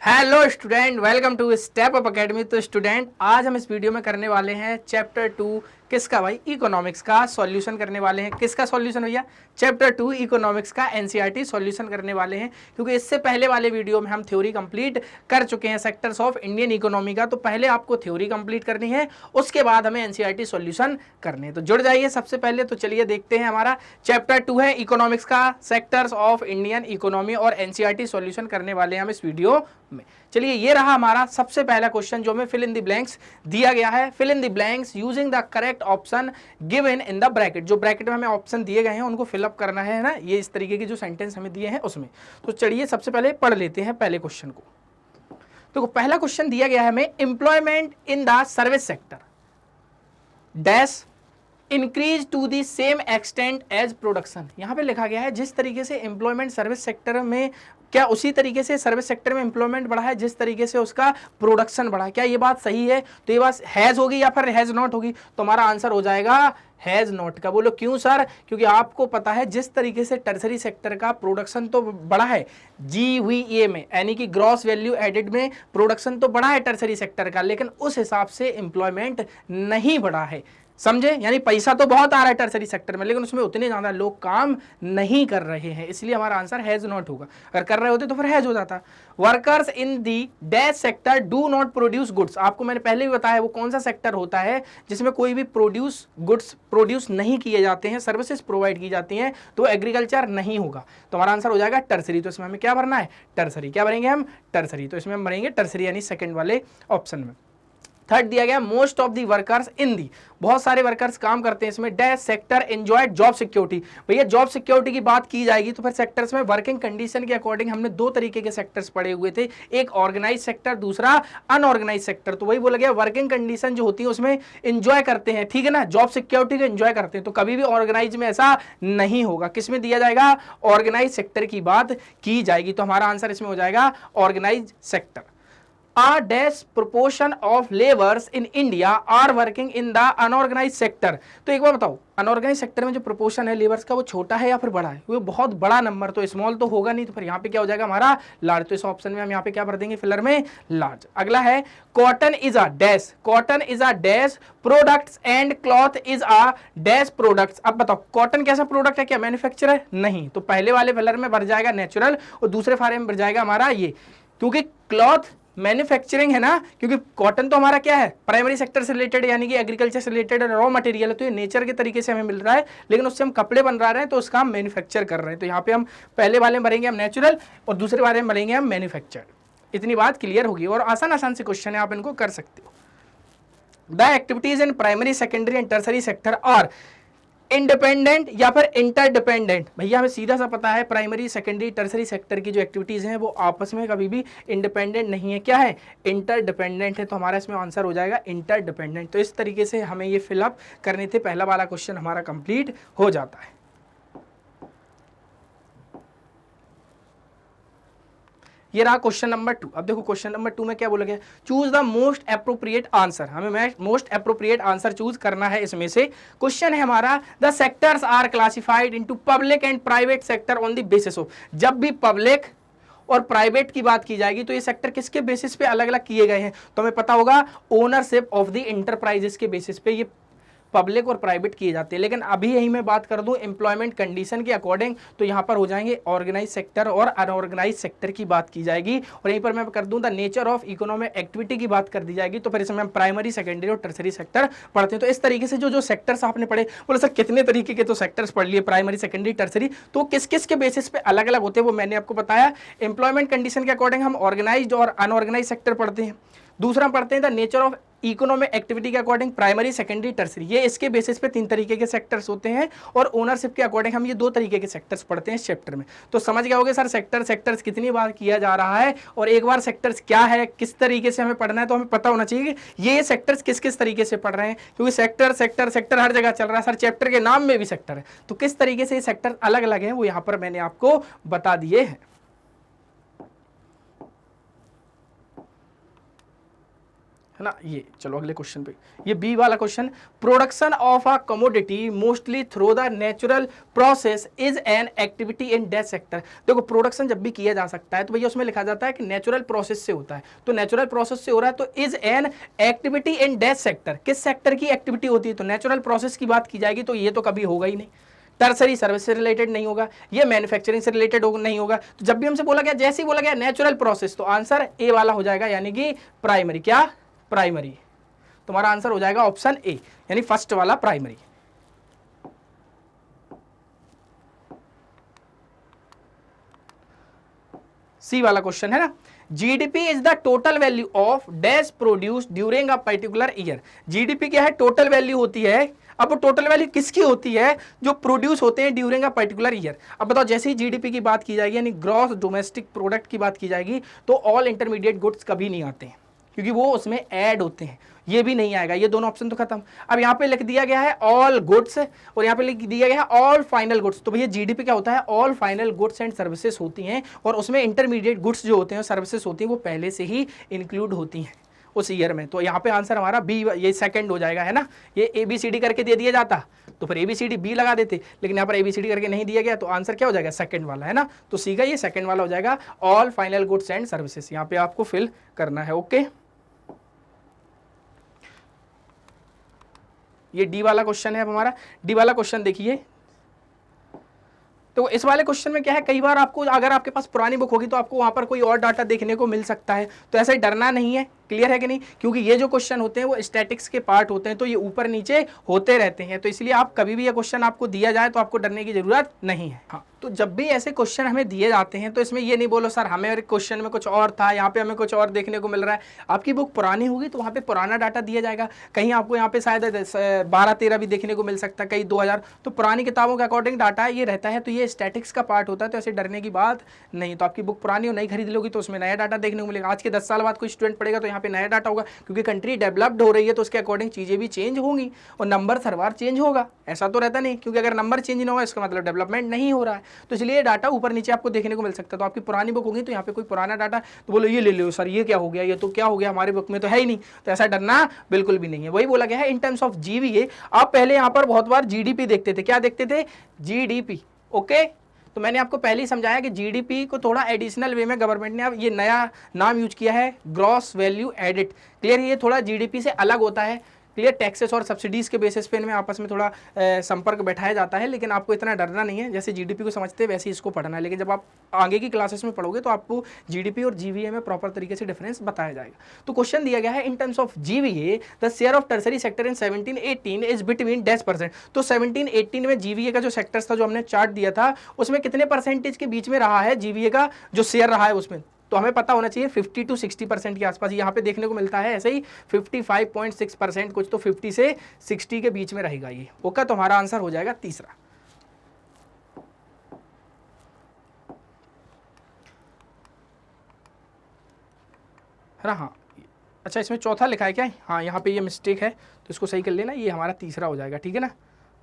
Hello student, welcome to step up academy. तो student, आज हम इस वीडियो में करने वाले हैं चैप्टर 2 किसका भाई, इकोनॉमिक्स का सॉल्यूशन करने वाले हैं। किसका सॉल्यूशन भैया? चैप्टर 2 इकोनॉमिक्स का एनसीईआरटी सॉल्यूशन करने वाले हैं, क्योंकि इससे पहले वाले वीडियो में हम थ्योरी कंप्लीट कर चुके हैं सेक्टर्स ऑफ इंडियन इकोनॉमी का। तो पहले आपको थ्योरी कंप्लीट करनी है, उसके बाद हमें एनसीईआरटी सॉल्यूशन करने हैं। तो जुड़ जाइए सबसे पहले। तो चलिए देखते हैं, हमारा चैप्टर 2 है इकोनॉमिक्स का, सेक्टर्स ऑफ इंडियन इकोनॉमी, और एनसीईआरटी सॉल्यूशन करने वाले हैं हम इस वीडियो में। चलिए, ये रहा हमारा सबसे पहला क्वेश्चन जो हमें फिल इन द ब्लैंक्स दिया गया है। Fill in the blanks using the correct option given in the bracket. जो ब्रैकेट में हमें ऑप्शन दिए गए हैं उनको फिलअप करना है ना, ये इस तरीके के जो सेंटेंस हमें दिए हैं उसमें। तो चलिए सबसे पहले पढ़ लेते हैं पहले क्वेश्चन को। तो पहला क्वेश्चन दिया गया है हमें, employment in the service sector dash increase to the same extent as production. यहां पे लिखा गया है जिस तरीके से एम्प्लॉयमेंट सर्विस सेक्टर में, क्या उसी तरीके से सर्विस सेक्टर में एम्प्लॉयमेंट बढ़ा है जिस तरीके से उसका प्रोडक्शन बढ़ा है। क्या ये बात सही है? तो ये बात हैज होगी या फिर हैज नॉट होगी? तो हमारा आंसर हो जाएगा हैज नॉट का। बोलो क्यों सर? क्योंकि आपको पता है जिस तरीके से टर्सरी सेक्टर का प्रोडक्शन तो बढ़ा है GVA में, यानी कि ग्रॉस वैल्यू एडेड में प्रोडक्शन तो बढ़ा है टर्सरी सेक्टर का, लेकिन उस हिसाब से एम्प्लॉयमेंट नहीं बढ़ा है। समझे? यानी पैसा तो बहुत आ रहा है टर्सरी सेक्टर में, लेकिन उसमें उतने ज्यादा लोग काम नहीं कर रहे हैं, इसलिए हमारा आंसर हैज नॉट होगा। अगर कर रहे होते तो फिर हैज हो जाता। Workers in the dash sector do not produce goods. आपको मैंने पहले भी बताया वो कौन सा सेक्टर होता है जिसमें कोई भी गुड्स प्रोड्यूस नहीं किए जाते हैं, सर्विसेज प्रोवाइड की जाती हैं, तो एग्रीकल्चर नहीं होगा। तो हमारा आंसर हो जाएगा टर्सरी। तो इसमें हमें क्या भरना है? टर्सरी। क्या भरेंगे हम? टर्सरी। तो इसमें हम भरेंगे टर्सरी, यानी सेकंड वाले ऑप्शन में। थर्ड दिया गया, most of the workers in the, बहुत सारे वर्कर्स काम करते हैं इसमें, dash sector enjoyed job security. भैया जॉब सिक्योरिटी की बात की जाएगी तो फिर सेक्टर्स में वर्किंग कंडीशन के अकॉर्डिंग हमने दो तरीके के सेक्टर्स पढ़े हुए थे, एक ऑर्गेनाइज सेक्टर, दूसरा अनऑर्गेनाइज सेक्टर। तो वही बोला गया वर्किंग कंडीशन जो होती है उसमें एंजॉय करते हैं, ठीक है ना, जॉब सिक्योरिटी को एंजॉय करते हैं। तो कभी भी ऑर्गेनाइज में ऐसा नहीं होगा। किस में दिया जाएगा? ऑर्गेनाइज सेक्टर की बात की जाएगी। तो हमारा आंसर इसमें हो जाएगा organise sector. A dash proportion of laborers in India are working in the unorganized sector। तो एक बार बताओ, अनऑर्गेनाइज सेक्टर में जो प्रोपोर्शन है लेबर्स का वो छोटा है या फिर बड़ा है? वो बहुत बड़ा नंबर, तो स्मॉल तो होगा नहीं, तो फिर यहाँ पे क्या हो जाएगा हमारा? लार्ज। तो इस ऑप्शन में हम यहाँ पे क्या भर देंगे फिलर में? लार्ज। अगला है, cotton is a dash, cotton is a dash products and cloth is a dash products. अब बताओ कॉटन कैसा प्रोडक्ट है? क्या मैन्युफैक्चर है? नहीं। तो पहले वाले फिलर में भर जाएगा नेचुरल, और दूसरे फारे में भर जाएगा हमारा ये, क्योंकि क्लॉथ मैन्युफैक्चरिंग है ना, क्योंकि कॉटन तो हमारा क्या है? प्राइमरी सेक्टर से रिलेटेड, यानी कि एग्रीकल्चर से रिलेटेड रॉ मटेरियल है, तो ये नेचर के तरीके से हमें मिल रहा है, लेकिन उससे हम कपड़े बन रहे हैं, तो उसका हम मैन्युफैक्चर कर रहे हैं। तो यहाँ पे हम पहले वाले में भरेंगे हम नेचुरल, और दूसरे वाले में भरेंगे हम मैन्युफैक्चर्ड। इतनी बात क्लियर होगी, और आसान आसान से क्वेश्चन है, आप इनको कर सकते हो। The activities in primary secondary and tertiary sector are independent या फिर इंटरडिपेंडेंट। भैया हमें सीधा सा पता है प्राइमरी सेकेंडरी टर्सरी सेक्टर की जो एक्टिविटीज हैं वो आपस में कभी भी इंडिपेंडेंट नहीं है, क्या है? इंटरडिपेंडेंट है। तो हमारा इसमें आंसर हो जाएगा इंटरडिपेंडेंट। तो इस तरीके से हमें ये फिलअप करने थे, पहला वाला क्वेश्चन हमारा कंप्लीट हो जाता है। ये रहा क्वेश्चन नंबर 2। अब देखो क्वेश्चन नंबर 2 में क्या बोला गया? Choose the most appropriate answer. हमें मोस्ट एप्रोप्रिएट आंसर चूज करना है इसमें से। क्वेश्चन है हमारा, the sectors are classified into public and private sector on the basis of. जब भी पब्लिक और प्राइवेट की बात की जाएगी तो ये सेक्टर किसके बेसिस पे अलग अलग किए गए हैं? तो हमें पता होगा ओनरशिप ऑफ द इंटरप्राइजेस के बेसिस पे ये पब्लिक और प्राइवेट किए जाते हैं। लेकिन अभी यही मैं बात कर दूं एम्प्लॉयमेंट कंडीशन के अकॉर्डिंग, तो यहाँ पर हो जाएंगे ऑर्गेनाइज सेक्टर और अनऑर्गेनाइज सेक्टर की बात की जाएगी, और यहीं पर मैं कर दूं the nature of economic activity की बात कर दी जाएगी। तो फिर इसमें हम प्राइमरी सेकेंडरी और टर्सरी सेक्टर पढ़ते हैं। तो इस तरीके से जो सेक्टर्स आपने पढ़े, बोले सर कितने तरीके के तो सेक्टर्स पढ़ लिए, प्राइमरी सेकेंडरी टर्सरी, तो किस किस के बेसिस पे अलग अलग होते हैं वो मैंने आपको बताया। एम्प्लॉयमेंट कंडीशन के अकॉर्डिंग हम ऑर्गेनाइज्ड और अनऑर्गेनाइज सेक्टर पढ़ते हैं। दूसरा पढ़ते हैं the nature of economic activity के अकॉर्डिंग प्राइमरी सेकेंडरी टर्सरी, ये इसके बेसिस पे 3 तरीके के सेक्टर्स होते हैं, और ओनरशिप के अकॉर्डिंग हम ये 2 तरीके के सेक्टर्स पढ़ते हैं इस चैप्टर में। तो समझ गए होगे सर सेक्टर्स कितनी बार किया जा रहा है, और एक बार सेक्टर्स क्या है, किस तरीके से हमें पढ़ना है, तो हमें पता होना चाहिए कि ये सेक्टर्स किस किस तरीके से पढ़ रहे हैं, क्योंकि सेक्टर हर जगह चल रहा है सर, चैप्टर के नाम में भी सेक्टर है, तो किस तरीके से ये सेक्टर अलग अलग है वो यहाँ पर मैंने आपको बता दिए हैं। है ना। ये चलो अगले क्वेश्चन पे, ये बी वाला question, production of a commodity mostly through the natural process is an activity in that sector. देखो प्रोडक्शन जब भी किया जा सकता है तो भैया उसमें लिखा जाता है कि नेचुरल प्रोसेस से होता है, तो नेचुरल प्रोसेस से हो रहा है तो is an activity in that sector, किस सेक्टर की एक्टिविटी होती है, तो नेचुरल प्रोसेस की बात की जाएगी, तो ये तो कभी होगा ही नहीं। टर्सरी सर्विस से रिलेटेड नहीं होगा, ये मैन्युफैक्चरिंग से रिलेटेड नहीं होगा। तो जब भी हमसे बोला गया, जैसे ही बोला गया नेचुरल प्रोसेस, तो आंसर ए वाला हो जाएगा, यानी कि प्राइमरी। क्या प्राइमरी, तुम्हारा आंसर हो जाएगा ऑप्शन ए, यानी फर्स्ट वाला प्राइमरी। सी वाला क्वेश्चन है ना, GDP is the total value of dash produce during a particular year. GDP क्या है, टोटल वैल्यू होती है। अब वो टोटल वैल्यू किसकी होती है, जो प्रोड्यूस होते हैं ड्यूरिंग अ पर्टिकुलर ईयर। अब बताओ, जैसे ही जीडीपी की बात की जाएगी, यानी ग्रॉस डोमेस्टिक प्रोडक्ट की बात की जाएगी, तो ऑल इंटरमीडिएट गुड्स कभी नहीं आते हैं, क्योंकि वो उसमें ऐड होते हैं, ये भी नहीं आएगा। ये दोनों ऑप्शन तो खत्म। अब यहाँ पे लिख दिया गया है ऑल गुड्स, और यहाँ पे लिख दिया गया है ऑल फाइनल गुड्स। तो भैया जीडीपी क्या होता है, all final goods and services होती हैं, और उसमें इंटरमीडिएट गुड्स जो होते हैं, सर्विसेज होती हैं, वो पहले से ही इंक्लूड होती हैं उस ईयर में। तो यहाँ पे आंसर हमारा बी, ये सेकंड हो जाएगा, है ना। ये ए बी सी डी करके दे दिया जाता तो फिर A B C D B लगा देते, लेकिन यहाँ पर ए बी सी डी करके नहीं दिया गया, तो आंसर क्या हो जाएगा, सेकंड वाला, है ना। तो सी का ये सेकंड वाला हो जाएगा, all final goods and services, यहाँ पे आपको फिल करना है। ओके, ये डी वाला क्वेश्चन है अब हमारा। डी वाला क्वेश्चन देखिए, तो इस वाले क्वेश्चन में क्या है, कई बार आपको, अगर आपके पास पुरानी बुक होगी तो आपको वहां पर कोई और डाटा देखने को मिल सकता है, तो ऐसा ही डरना नहीं है। क्लियर है कि नहीं, क्योंकि ये जो क्वेश्चन होते हैं वो स्टैटिक्स के पार्ट होते हैं, तो ये ऊपर नीचे होते रहते हैं, तो इसलिए आप कभी भी ये क्वेश्चन आपको दिया जाए तो आपको डरने की जरूरत नहीं है। हाँ, तो जब भी ऐसे क्वेश्चन हमें दिए जाते हैं तो इसमें ये नहीं बोलो सर हमें क्वेश्चन में कुछ और था, यहाँ पे हमें कुछ और देखने को मिल रहा है। आपकी बुक पुरानी होगी तो वहाँ पे पुराना डाटा दिया जाएगा, कहीं आपको यहाँ पे शायद 12-13 भी देखने को मिल सकता है, कहीं 2000, तो पुरानी किताबों के अकॉर्डिंग डाटा ये रहता है, तो ये स्टैटिक्स का पार्ट होता है, तो ऐसे डरने की बात नहीं। तो आपकी बुक पुरानी और नई खरीद लोगी तो उसमें नया डाटा देखने को मिलेगा। आज के 10 साल बाद कोई स्टूडेंट पढ़ेगा तो यहाँ पे नया डाटा होगा, क्योंकि कंट्री डेवलप्ड हो रही है तो उसके अकॉर्डिंग चीजें भी चेंज होंगी, और नंबर हर बार चेंज होगा, ऐसा तो रहता नहीं, क्योंकि अगर नंबर चेंज ना होगा इसका मतलब डेवलपमेंट नहीं हो रहा है, तो इसलिए डाटा ऊपर नीचे आपको देखने को मिल सकता है। तो आपकी पुरानी बुक होगी तो यहाँ पे कोई पुराना डाटा, तो बोलो ये ले लो सर ये क्या हो गया, ये तो क्या हो गया, हमारी बुक में तो है ही नहीं, तो ऐसा डरना बिल्कुल भी नहीं है। वही बोला गया है इन टर्म्स ऑफ जीवीए। आप पहले यहाँ पर बहुत बार जीडीपी देखते थे, क्या देखते थे, जीडीपी। ओके, तो मैंने आपको पहले ही समझाया कि जीडीपी को थोड़ा एडिशनल वे में गवर्नमेंट ने अब ये नया नाम यूज किया है, ग्रॉस वैल्यू एडिट। क्लियर, ये थोड़ा जीडीपी से अलग होता है। क्लियर, टैक्सेस और सब्सिडीज के बेसिस पे इनमें आपस में थोड़ा संपर्क बैठाया जाता है, लेकिन आपको इतना डरना नहीं है। जैसे जीडीपी को समझते हैं वैसे ही इसको पढ़ना है, लेकिन जब आप आगे की क्लासेस में पढ़ोगे तो आपको जीडीपी और जीवीए में प्रॉपर तरीके से डिफरेंस बताया जाएगा। तो क्वेश्चन दिया गया है in terms of GVA the share of tertiary sector in 17-18 is between -%। तो 17-18 में जीवीए का जो सेक्टर्स था, जो हमने चार्ट दिया था, उसमें कितने परसेंटेज के बीच में रहा है जीवीए का जो शेयर रहा है उसमें, तो हमें पता होना चाहिए 50 to 60% के आसपास। यहाँ पे देखने को मिलता है ऐसे ही 55.6% कुछ, तो 50 से 60 के बीच में रहेगा ये। ओके, तो हमारा आंसर हो जाएगा तीसरा। है ना, हाँ अच्छा इसमें चौथा लिखा है क्या, हाँ यहाँ पे ये मिस्टेक है तो इसको सही कर लेना, ये हमारा तीसरा हो जाएगा। ठीक है ना,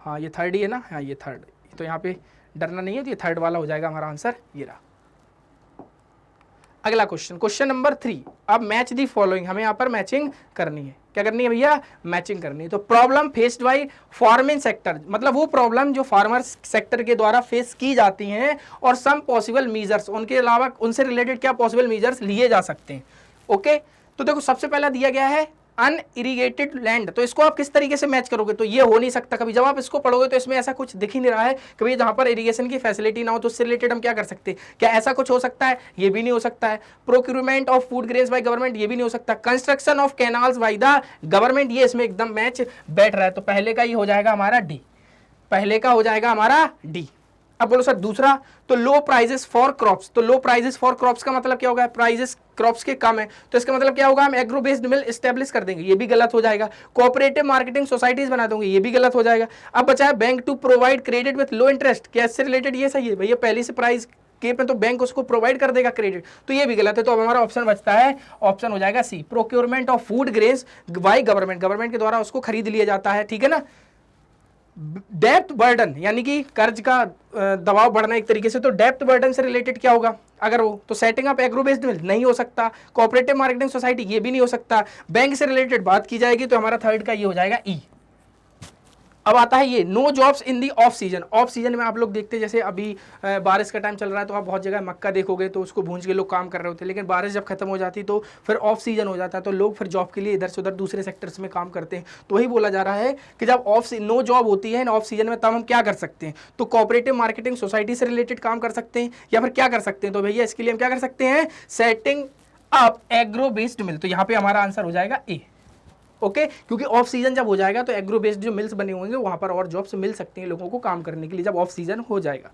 हाँ ये थर्ड ही है ना, हाँ ये थर्ड, तो यहाँ पे डरना नहीं है, तो ये थर्ड वाला हो जाएगा हमारा आंसर, ये रहा। अगला क्वेश्चन, क्वेश्चन नंबर 3। अब मैच दी फॉलोइंग, हमें यहाँ पर मैचिंग करनी है। क्या करनी है भैया, मैचिंग करनी है। तो problem faced by farming sector, मतलब वो प्रॉब्लम जो फार्मर्स सेक्टर के द्वारा फेस की जाती हैं, और सम पॉसिबल मेजर्स, उनके अलावा उनसे रिलेटेड क्या पॉसिबल मेजर्स लिए जा सकते हैं। ओके, तो देखो सबसे पहला दिया गया है अनइरिगेटेड लैंड, तो इसको आप किस तरीके से मैच करोगे, तो ये हो नहीं सकता कभी। जब आप इसको पढ़ोगे तो इसमें ऐसा कुछ दिख ही नहीं रहा है कि भाई जहां पर इरिगेशन की फैसिलिटी ना हो, तो उससे रिलेटेड हम क्या कर सकते हैं, क्या ऐसा कुछ हो सकता है, ये भी नहीं हो सकता है। Procurement of food grains by government, ये भी नहीं हो सकता। Construction of canals bye the government, ये इसमें एकदम मैच बैठ रहा है, तो पहले का ये हो जाएगा हमारा डी, पहले का हो जाएगा हमारा डी। अब बोलो सर दूसरा, तो लो प्राइजेस फॉर क्रॉप्स, तो लो प्राइजेस फॉर क्रॉप्स का मतलब क्या होगा, प्राइजेस क्रॉप्स के कम है, तो इसका मतलब क्या होगा, हम एग्रो बेस्ड मिल एस्टेब्लिश कर देंगे, ये भी गलत हो जाएगा। कोऑपरेटिव मार्केटिंग सोसाइटीज बना देंगे, ये भी गलत हो जाएगा। अब बचा है bank to provide credit with low interest, क्या इससे रिलेटेड ये सही है, भैया पहले से प्राइस के पे तो बैंक उसको प्रोवाइड कर देगा क्रेडिट, तो ये भी गलत है। तो अब हमारा ऑप्शन बचता है, ऑप्शन हो जाएगा c, procurement of food grains by government, government के द्वारा उसको खरीद लिया जाता है। ठीक है ना, डेप्थ बर्डन यानी कि कर्ज का दबाव बढ़ना एक तरीके से, तो डेप्थ बर्डन से रिलेटेड क्या होगा अगर वो, तो सेटिंग अप एग्रो बेस्ड मिल नहीं हो सकता, कोऑपरेटिव मार्केटिंग सोसाइटी ये भी नहीं हो सकता, बैंक से रिलेटेड बात की जाएगी तो हमारा थर्ड का ये हो जाएगा ई। अब आता है ये no jobs in the off season. Off season में आप लोग देखते हैं जैसे अभी बारिश का टाइम चल रहा है तो आप बहुत जगह मक्का देखोगे तो उसको भूंज के लोग काम कर रहे होते हैं, लेकिन बारिश जब खत्म हो जाती तो फिर ऑफ सीजन हो जाता है तो लोग फिर जॉब के लिए इधर से उधर दूसरे सेक्टर्स में काम करते हैं। तो वही बोला जा रहा है कि जब नो जॉब होती है ऑफ सीजन में तब हम क्या कर सकते हैं, तो कोऑपरेटिव मार्केटिंग सोसाइटी से रिलेटेड काम कर सकते हैं या फिर क्या कर सकते हैं, तो भैया इसके लिए हम क्या कर सकते हैं, सेटिंग अप एग्रो बेस्ड मिल। तो यहाँ पे हमारा आंसर हो जाएगा ए। ओके क्योंकि ऑफ सीजन जब हो जाएगा तो एग्रो बेस्ड जो मिल्स बने होंगे वहां पर और जॉब्स मिल सकती हैं लोगों को काम करने के लिए जब ऑफ सीजन हो जाएगा।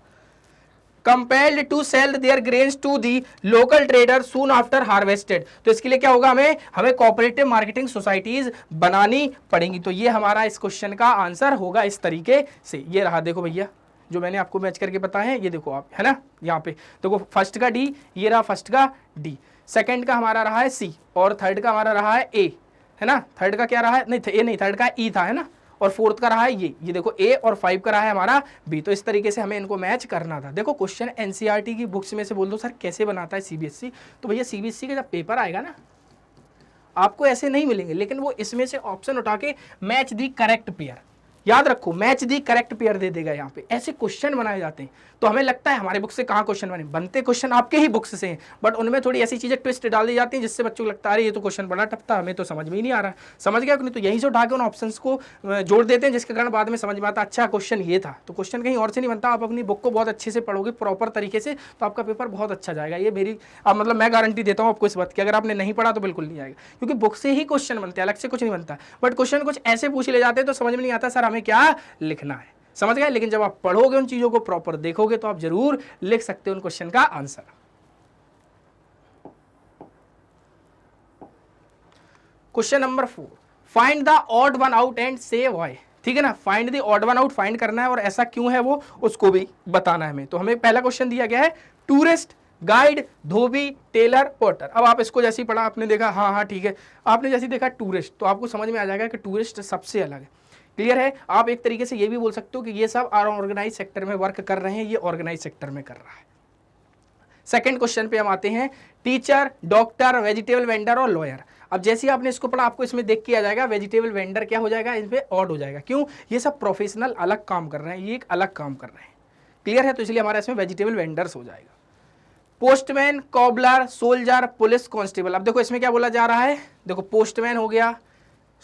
Compelled to sell their grains to the local trader soon after harvested, तो इसके लिए क्या होगा, हमें कोऑपरेटिव मार्केटिंग सोसाइटीज बनानी पड़ेंगी। तो ये हमारा इस क्वेश्चन का आंसर होगा इस तरीके से। ये रहा देखो भैया जो मैंने आपको मैच करके बताया है, ये देखो आप, है ना, यहाँ पे देखो फर्स्ट का डी, ये रहा फर्स्ट का डी, सेकंड का हमारा रहा है सी और थर्ड का हमारा रहा है ए, है ना, थर्ड का क्या रहा है, नहीं ए नहीं, थर्ड का ई था, है ना, और फोर्थ का रहा है ये देखो ए, और 5 का रहा है हमारा बी। तो इस तरीके से हमें इनको मैच करना था। देखो क्वेश्चन एनसीईआरटी की बुक्स में से बोल दो सर कैसे बनाता है सीबीएसई, तो भैया सीबीएसई का जब पेपर आएगा ना आपको ऐसे नहीं मिलेंगे, लेकिन वो इसमें से ऑप्शन उठा के मैच दी करेक्ट पेयर, याद रखो मैच दी करेक्ट पेयर दे देगा। यहाँ पे ऐसे क्वेश्चन बनाए जाते हैं तो हमें लगता है हमारे बुक से कहाँ क्वेश्चन बनते क्वेश्चन आपके ही बुक्स से हैं, बट उनमें थोड़ी ऐसी चीजें ट्विस्ट डाल दी जाती हैं जिससे बच्चों को लगता है ये तो क्वेश्चन बड़ा टफ था, हमें तो समझ में ही नहीं आ रहा, समझ गया नहीं, तो यहीं से उठा के उन ऑप्शंस को जोड़ देते हैं जिसके कारण बाद में समझ में आता अच्छा क्वेश्चन ये था। तो क्वेश्चन कहीं और से नहीं बनता, आप अपनी बुक को बहुत अच्छे से पढ़ोगे प्रॉपर तरीके से तो आपका पेपर बहुत अच्छा जाएगा। ये मेरी मतलब मैं गारंटी देता हूँ आपको इस बात की, अगर आपने नहीं पढ़ा तो बिल्कुल नहीं आएगा, क्योंकि बुक से ही क्वेश्चन बनते हैं, अलग से कुछ नहीं बनता। बट क्वेश्चन कुछ ऐसे पूछ ले जाते हैं तो समझ में नहीं आता सर हमें क्या लिखना है, समझ गए। लेकिन जब आप पढ़ोगे उन चीजों को प्रॉपर देखोगे तो आप जरूर लिख सकते हो उन क्वेश्चन का answer. Question number 4, find the odd one out and से व्हाई। ठीक है ना, find the odd one out find करना है और ऐसा क्यों है वो उसको भी बताना है हमें। तो हमें पहला क्वेश्चन दिया गया है टूरिस्ट, गाइड, धोबी, टेलर, पोर्टर। अब आप इसको जैसे ही पढ़ा आपने देखा हाँ ठीक है, आपने जैसे देखा टूरिस्ट तो आपको समझ में आ जाएगा कि टूरिस्ट सबसे अलग है, क्लियर है। आप एक तरीके से ये भी बोल सकते हो कि ये सब अनऑर्गेनाइज सेक्टर में वर्क कर रहे हैं, ये ऑर्गेनाइज सेक्टर में कर रहा है। सेकंड क्वेश्चन पे हम आते हैं, टीचर, डॉक्टर, वेजिटेबल वेंडर और लॉयर। अब जैसे ही आपने इसको पढ़ा आपको इसमें देख के आ जाएगा वेजिटेबल वेंडर क्या हो जाएगा, इस पे ऑड हो जाएगा, क्यों, ये सब प्रोफेशनल अलग काम कर रहे हैं, ये एक अलग काम कर रहे हैं, क्लियर है, तो इसलिए हमारा इसमें वेजिटेबल वेंडर्स हो जाएगा। Postman, cobbler, soldier, police constable. अब देखो इसमें क्या बोला जा रहा है, देखो पोस्टमैन हो गया,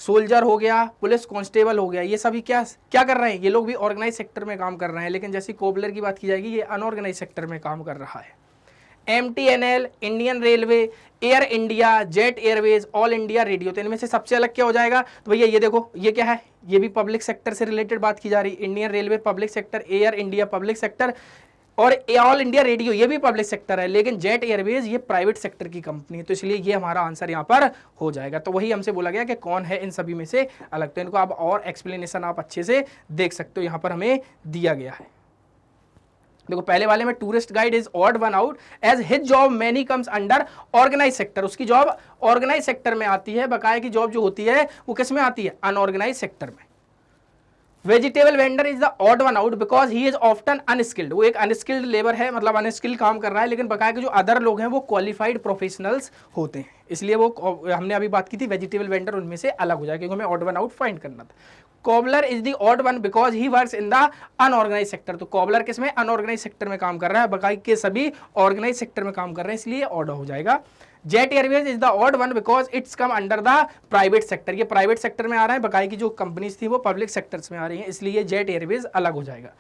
सोल्जर हो गया, पुलिस कांस्टेबल हो गया, ये सभी क्या कर रहे हैं, ये लोग भी ऑर्गेनाइज सेक्टर में काम कर रहे हैं। लेकिन जैसे कोबलर की बात की जाएगी ये अनऑर्गेनाइज सेक्टर में काम कर रहा है। MTNL, Indian railway, air India, jet Airways, all India radio, तो इनमें से सबसे अलग क्या हो जाएगा, तो भैया ये देखो ये क्या है, ये भी पब्लिक सेक्टर से रिलेटेड बात की जा रही है। Indian railway public sector, air India public sector और ऑल इंडिया रेडियो ये भी पब्लिक सेक्टर है, लेकिन जेट एयरवेज ये प्राइवेट सेक्टर की कंपनी है, तो इसलिए ये हमारा आंसर यहाँ पर हो जाएगा। तो वही हमसे बोला गया कि कौन है इन सभी में से अलग, तो इनको आप और एक्सप्लेनेशन आप अच्छे से देख सकते हो, यहाँ पर हमें दिया गया है। देखो पहले वाले में tourist guide is odd one out as his job many comes under organise sector, उसकी जॉब ऑर्गेनाइज सेक्टर में आती है, बकाया की जॉब जो होती है वो किस में आती है, अनऑर्गेनाइज सेक्टर में। Vegetable vendor is the odd one out because he is often unskilled, वो एक अनस्किल्ड लेबर है, मतलब अनस्किल्ड काम कर रहा है, लेकिन बकाया के जो अदर लोग हैं वो क्वालिफाइड प्रोफेशनल्स होते हैं, इसलिए वो हमने अभी बात की थी वेजिटेबल वेंडर उनमें से अलग हो जाए क्योंकि हमें ऑड वन आउट फाइंड करना था। Cobbler is the odd one because he works in the unorganised sector, तो कॉबलर किसमें, अनऑर्गेनाइज सेक्टर में काम कर रहा है, बकाया के सभी ऑर्गेनाइज सेक्टर में काम कर रहे हैं, इसलिए ऑड हो जाएगा। Jet Airways is the odd one because it's come under the private sector, ये प्राइवेट सेक्टर में आ रहा है, बकाया की जो कंपनीज थी वो पब्लिक सेक्टर्स में आ रही हैं, इसलिए जेट एयरवेज अलग हो जाएगा।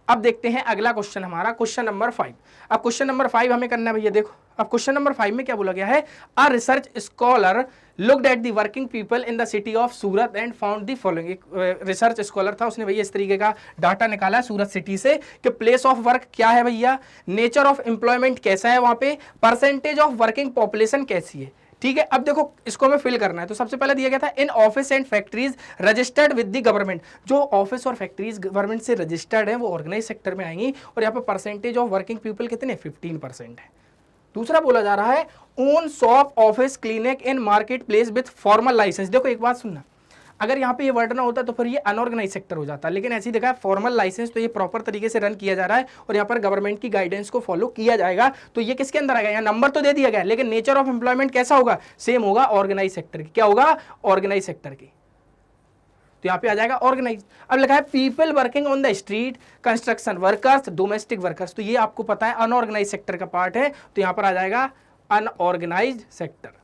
अब देखते हैं अगला क्वेश्चन हमारा, क्वेश्चन नंबर 5। अब क्वेश्चन नंबर 5 हमें करना है भैया, देखो अब क्वेश्चन नंबर 5 में क्या बोला गया है, a research scholar looked at the working people in the city of Surat and found the following. एक रिसर्च स्कॉलर था, उसने भैया इस तरीके का डाटा निकाला सूरत सिटी से कि प्लेस ऑफ वर्क क्या है भैया, नेचर ऑफ एम्प्लॉयमेंट कैसा है वहां पे, परसेंटेज ऑफ वर्किंग पॉपुलेशन कैसी है, ठीक है। अब देखो इसको हमें फिल करना है, तो सबसे पहले दिया गया था in office and factories registered with the government, जो ऑफिस और फैक्ट्रीज गवर्नमेंट से रजिस्टर्ड है वो ऑर्गेनाइज सेक्टर में आएंगी, और यहाँ पे परसेंटेज ऑफ वर्किंग पीपल कितने, 15% है। दूसरा बोला जा रहा है own shop, office, clinic in market place with formal licence. देखो एक बात सुनना, अगर यहाँ पे ये वर्ड ना होता तो फिर ये अनऑर्गेनाइज सेक्टर हो जाता, लेकिन ऐसी देखा है फॉर्मल लाइसेंस, तो ये प्रॉपर तरीके से रन किया जा रहा है और यहाँ पर गवर्नमेंट की गाइडेंस को फॉलो किया जाएगा। तो ये किसके अंदर आएगा, यहाँ नंबर तो दे दिया गया लेकिन नेचर ऑफ एम्प्लॉयमेंट कैसा होगा, सेम होगा ऑर्गेनाइज सेक्टर की। क्या होगा, ऑर्गेनाइज सेक्टर की। तो यहाँ पे आ जाएगा ऑर्गेनाइज। अब लिखा है people working on the street, construction workers, domestic workers, तो ये आपको पता है अनऑर्गेनाइज सेक्टर का पार्ट है, तो यहाँ पर आ जाएगा अनऑर्गेनाइज सेक्टर।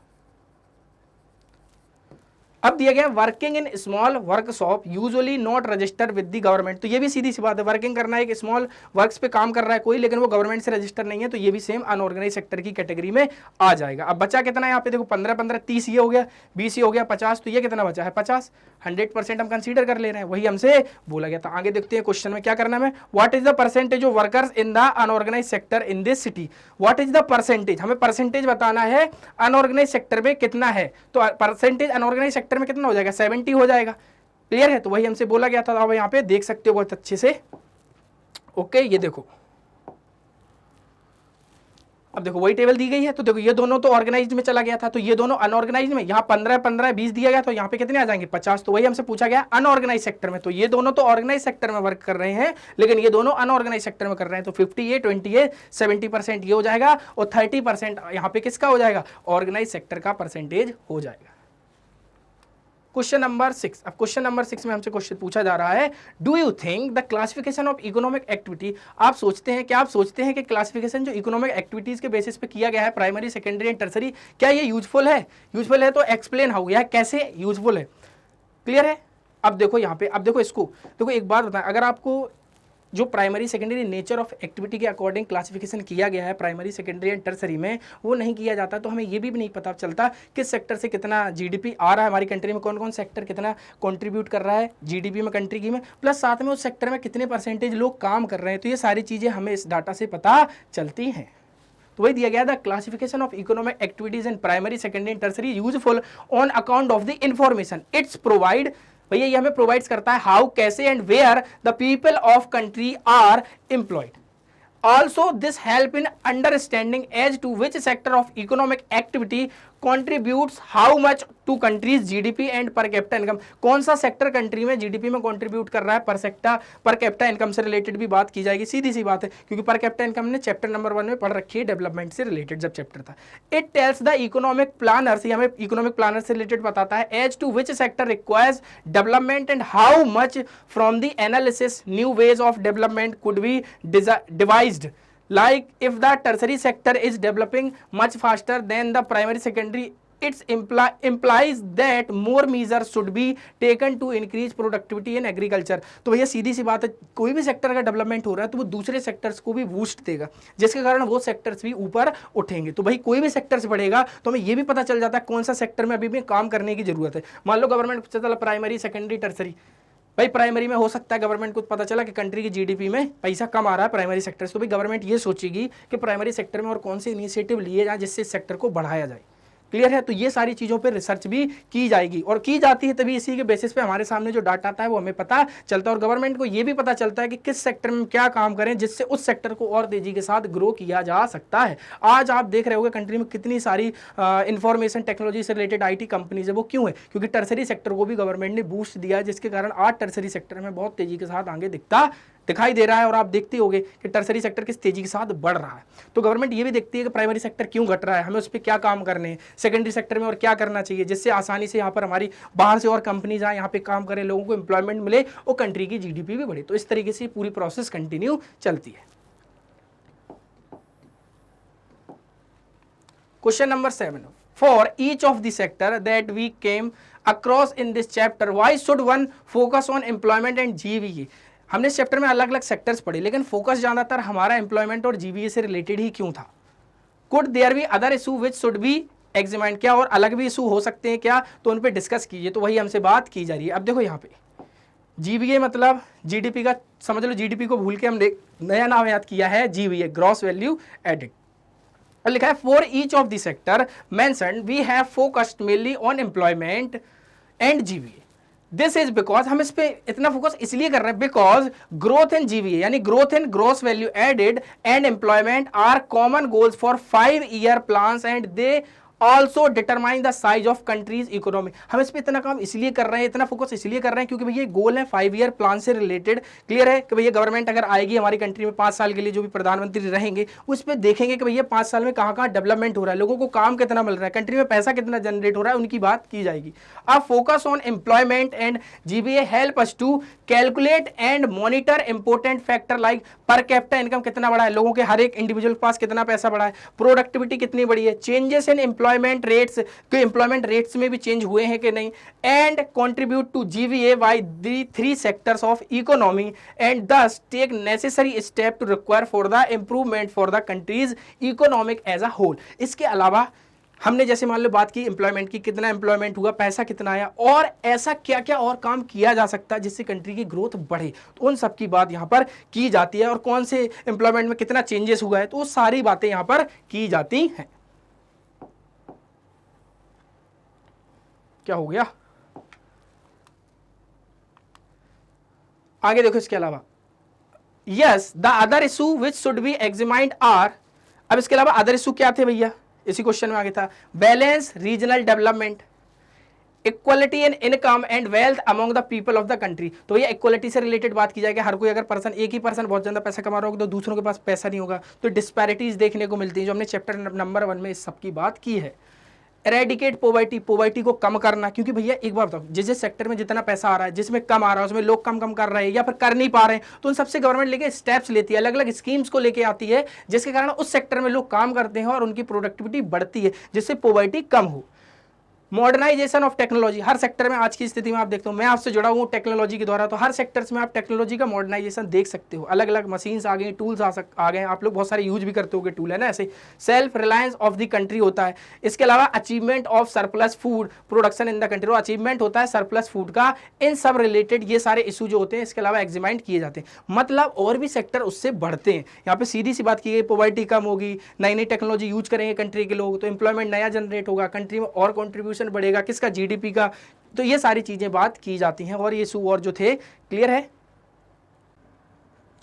अब दिया गया working in small workshop usually not register with the government, तो ये भी सीधी सी बात है, वर्किंग करना है, एक स्मॉल वर्क्स पे काम कर रहा है कोई, लेकिन वो गवर्नमेंट से रजिस्टर नहीं है, तो ये भी सेम अनऑर्गेनाइज सेक्टर की कैटेगरी में आ जाएगा। अब बचा कितना है यहाँ पे देखो, 15 15 30 ये हो गया, 20 ये हो गया, 50, तो ये कितना बचा है 50, 100% हम कंसीडर कर ले रहे हैं, वही हमसे बोला गया था। आगे देखते हैं क्वेश्चन में क्या करना है, what is the percentage of workers in the unorganised sector in this city, what is the percentage, हमें परसेंटेज बताना है अनऑर्गेनाइज सेक्टर में कितना है, तो परसेंटेज अनऑर्गेनाइज सेक्टर में कितना हो जाएगा, 70 हो जाएगा। क्लियर है, तो वही हमसे बोला गया था, अब यहाँ पे देख सकते हो बहुत अच्छे से। ओके, ये देखो, अब देखो वही टेबल दी गई है, तो देखो ये दोनों तो ऑर्गेनाइज्ड में चला गया था, तो ये दोनों अनऑर्गेनाइज्ड में, यहाँ 15 15 20 दिया गया, तो यहाँ पे कितने आ जाएंगे 50, तो वही हमसे पूछा गया अनऑर्गेनाइज सेक्टर में, तो ये दोनों तो ऑर्गेनाइज सेक्टर में वर्क कर रहे हैं लेकिन ये दोनों अनऑर्गेनाइज सेक्टर में कर रहे हैं, तो 50 ये 20 ये 70% ये हो जाएगा और 30% यहाँ पे किसका हो जाएगा, ऑर्गेनाइज सेक्टर का परसेंटेज हो जाएगा। क्वेश्चन नंबर 6, अब क्वेश्चन नंबर 6 में हमसे क्वेश्चन पूछा जा रहा है, do you think the classification of economic activity, आप सोचते हैं, क्या आप सोचते हैं कि क्लासिफिकेशन जो इकोनॉमिक एक्टिविटीज के बेसिस पे किया गया है, प्राइमरी सेकेंडरी एंड टर्सरी, क्या ये यूजफुल है, यूजफुल है तो एक्सप्लेन हाउ, यह कैसे यूजफुल है। क्लियर है, अब देखो यहाँ पे, अब देखो इसको, देखो एक बात बताएं, अगर आपको जो primary secondary nature of activity के अकॉर्डिंग क्लासिफिकेशन किया गया है प्राइमरी सेकेंडरी एंड टर्सरी में, वो नहीं किया जाता तो हमें ये भी नहीं पता चलता किस सेक्टर से कितना जीडीपी आ रहा है हमारी कंट्री में, कौन कौन सेक्टर कितना कंट्रीब्यूट कर रहा है जीडीपी में कंट्री की में, प्लस साथ में उस सेक्टर में कितने परसेंटेज लोग काम कर रहे हैं, तो ये सारी चीज़ें हमें इस डाटा से पता चलती हैं। तो वही दिया गया the classification of economic activities in primary secondary and tertiary useful on account of the information its provide, भैया ये हमें प्रोवाइड करता है हाउ, कैसे and where the people of country are employed. Also, this help in understanding as to which sector of economic activity contributes how much to country's GDP and per capita income, कौन सा sector country में GDP में contribute कर रहा है, पर capita income से related भी बात की जाएगी, सीधी सी बात है, क्योंकि पर कैपिटा इनकम ने चैप्टर नंबर 1 में पढ़ रखी है, डेवलपमेंट से रिलेटेड जब चैप्टर था। It tells the economic planners, हमें इकोनॉमिक प्लानर से रिलेटेड बताता है as to which sector requires development and how much from the analysis new ways of development could be devised, like if the tertiary sector is developing much faster than the primary secondary, it implies that more measures should be taken to increase productivity in agriculture। तो भैया सीधी सी बात है, कोई भी sector का development हो रहा है तो वो दूसरे सेक्टर्स को भी बूस्ट देगा, जिसके कारण वो सेक्टर्स भी ऊपर उठेंगे। तो भाई कोई भी सेक्टर से बढ़ेगा तो हमें ये भी पता चल जाता है कौन सा सेक्टर में अभी भी काम करने की जरूरत है। मान लो गवर्नमेंट को चला प्राइमरी सेकेंडरी टर्सरी, भाई प्राइमरी में हो सकता है गवर्नमेंट को पता चला कि कंट्री की जीडीपी में पैसा कम आ रहा है प्राइमरी सेक्टर से, तो भाई गवर्नमेंट ये सोचेगी कि प्राइमरी सेक्टर में और कौन से इनिशिएटिव लिए जाए जिससे इस सेक्टर को बढ़ाया जाए। क्लियर है, तो ये सारी चीज़ों पे रिसर्च भी की जाएगी और की जाती है, तभी इसी के बेसिस पे हमारे सामने जो डाटा आता है वो हमें पता चलता है और गवर्नमेंट को ये भी पता चलता है कि किस सेक्टर में क्या काम करें जिससे उस सेक्टर को और तेजी के साथ ग्रो किया जा सकता है। आज आप देख रहे होंगे कंट्री में कितनी सारी इंफॉर्मेशन टेक्नोलॉजी से रिलेटेड IT कंपनीज है, वो क्यों है, क्योंकि टर्सरी सेक्टर को भी गवर्नमेंट ने बूस्ट दिया है, जिसके कारण आज टर्सरी सेक्टर में बहुत तेजी के साथ आगे दिखाई दे रहा है और आप देखते होंगे कि टर्सरी सेक्टर किस तेजी के साथ बढ़ रहा है। तो गवर्नमेंट ये भी देखती है कि प्राइमरी सेक्टर क्यों घट रहा है, हमें उस पर क्या काम करने हैं, सेकेंडरी सेक्टर में और क्या करना चाहिए जिससे आसानी से यहाँ पर हमारी बाहर से और कंपनीज आए, यहाँ पे काम करें, लोगों को एम्प्लॉयमेंट मिले और कंट्री की जीडीपी भी बढ़े। तो इस तरीके से पूरी प्रोसेस कंटिन्यू चलती है। Question number 7, for each of the sector that we came across in this chapter why should one focus on employment and GVA. हमने इस चैप्टर में अलग अलग सेक्टर्स पढ़े लेकिन फोकस ज्यादातर हमारा एम्प्लॉयमेंट और जीवीए से रिलेटेड ही क्यों था। Could there be other issue which should be examined, क्या और अलग भी इशू हो सकते हैं क्या, तो उन पे डिस्कस कीजिए। तो वही हमसे बात की जा रही है। अब देखो यहाँ पे जीवीए मतलब जीडीपी का, समझ लो जीडीपी को भूल के हमने नया नाम याद किया है जीवीए, ग्रॉस वैल्यू एडेड। और लिखा है for each of the sector mentioned we have focused mainly on employment and GVA. This is because, हम इस पे इतना फोकस इसलिए कर रहे हैं बिकॉज ग्रोथ इन जीवीए यानी growth in gross value added and employment are common goals for 5 year plans and they also determine the size of country's economy. हम इस पे इतना काम इसलिए कर रहे हैं, इतना फोकस इसलिए कर रहे हैं क्योंकि भैया गोल है 5 ईयर प्लान से रिलेटेड। क्लियर है कि भैया गवर्नमेंट अगर आएगी हमारी कंट्री में 5 साल के लिए, जो भी प्रधानमंत्री रहेंगे उस पर देखेंगे कि भैया 5 साल में कहाँ कहाँ डेवलपमेंट हो रहा है, लोगों को काम कितना मिल रहा है, कंट्री में पैसा कितना जनरेट हो रहा है, उनकी बात की जाएगी। अब focus on employment and GVA help us to calculate and monitor important factor like per capita income कितना बढ़ा है, लोगों के हर एक इंडिविजुअल के पास कितना पैसा बढ़ा है, प्रोडक्टिविटी कितनी बढ़ी है, चेंजेस इन एम्प्लॉयमेंट रेट्स, कि एम्प्लॉयमेंट रेट्स में भी चेंज हुए हैं कि नहीं, and contribute to GVA by the 3 sectors of economy and thus take necessary step to require for the improvement for the country's economic as a whole. इसके अलावा हमने जैसे मान लो बात की एम्प्लॉयमेंट की, कितना एम्प्लॉयमेंट हुआ, पैसा कितना आया, और ऐसा क्या क्या और काम किया जा सकता है जिससे कंट्री की ग्रोथ बढ़े, तो उन सब की बात यहां पर की जाती है। और कौन से एम्प्लॉयमेंट में कितना चेंजेस हुआ है, तो वो सारी बातें यहां पर की जाती हैं। क्या हो गया, आगे देखो। इसके अलावा yes the other issue which should be examined are, अब इसके अलावा अदर इशू क्या थे भैया, इसी क्वेश्चन में आगे था, balance regional development, equality in income and wealth among the people of the country. तो ये इक्वालिटी से रिलेटेड बात की जाएगी। हर कोई अगर पर्सन, एक ही पर्सन बहुत ज्यादा पैसा कमा रहा होगा तो दूसरों के पास पैसा नहीं होगा, तो डिस्पैरिटीज देखने को मिलती है, जो हमने चैप्टर नंबर 1 में इस सब की बात की है। एरेडिकेट पॉवर्टी, पॉवर्टी को कम करना, क्योंकि भैया एक बार बताओ, जिस सेक्टर में जितना पैसा आ रहा है, जिसमें कम आ रहा है उसमें लोग कम कम कर रहे हैं या फिर कर नहीं पा रहे हैं, तो उन सबसे गवर्नमेंट लेके स्टेप्स लेती है, अलग अलग स्कीम्स को लेके आती है, जिसके कारण उस सेक्टर में लोग काम करते हैं और उनकी प्रोडक्टिविटी बढ़ती है, जिससे पॉवर्टी कम हो। मॉडर्नाइजेशन ऑफ टेक्नोलॉजी, हर सेक्टर में आज की स्थिति में आप देखते हो, मैं आपसे जुड़ा हूँ टेक्नोलॉजी के द्वारा, तो हर सेक्टर्स में आप टेक्नोलॉजी का मॉडर्नाइजेशन देख सकते हो, अलग अलग मशीन्स आ गई, टूल्स आ गए, आप लोग बहुत सारे यूज भी करते होगे टूल, है ना। ऐसे self reliance of the country होता है। इसके अलावा achievement of surplus food production in the country, और अचीवमेंट होता है सरप्लस फूड का, इन सब रिलेटेड ये सारे इशू जो होते हैं इसके अलावा एग्जामिन किए जाते हैं, मतलब और भी सेक्टर उससे बढ़ते हैं। यहाँ पे सीधी सी बात की गई, पॉवर्टी कम होगी, नई नई टेक्नोलॉजी यूज करेंगे कंट्री के लोग, तो एम्प्लॉयमेंट नया जनरेट होगा, कंट्री में और कॉन्ट्रीब्यूशन बढ़ेगा, किसका, जीडीपी का। तो ये सारी चीजें बात की जाती हैं, और ये इशू और जो थे, क्लियर है।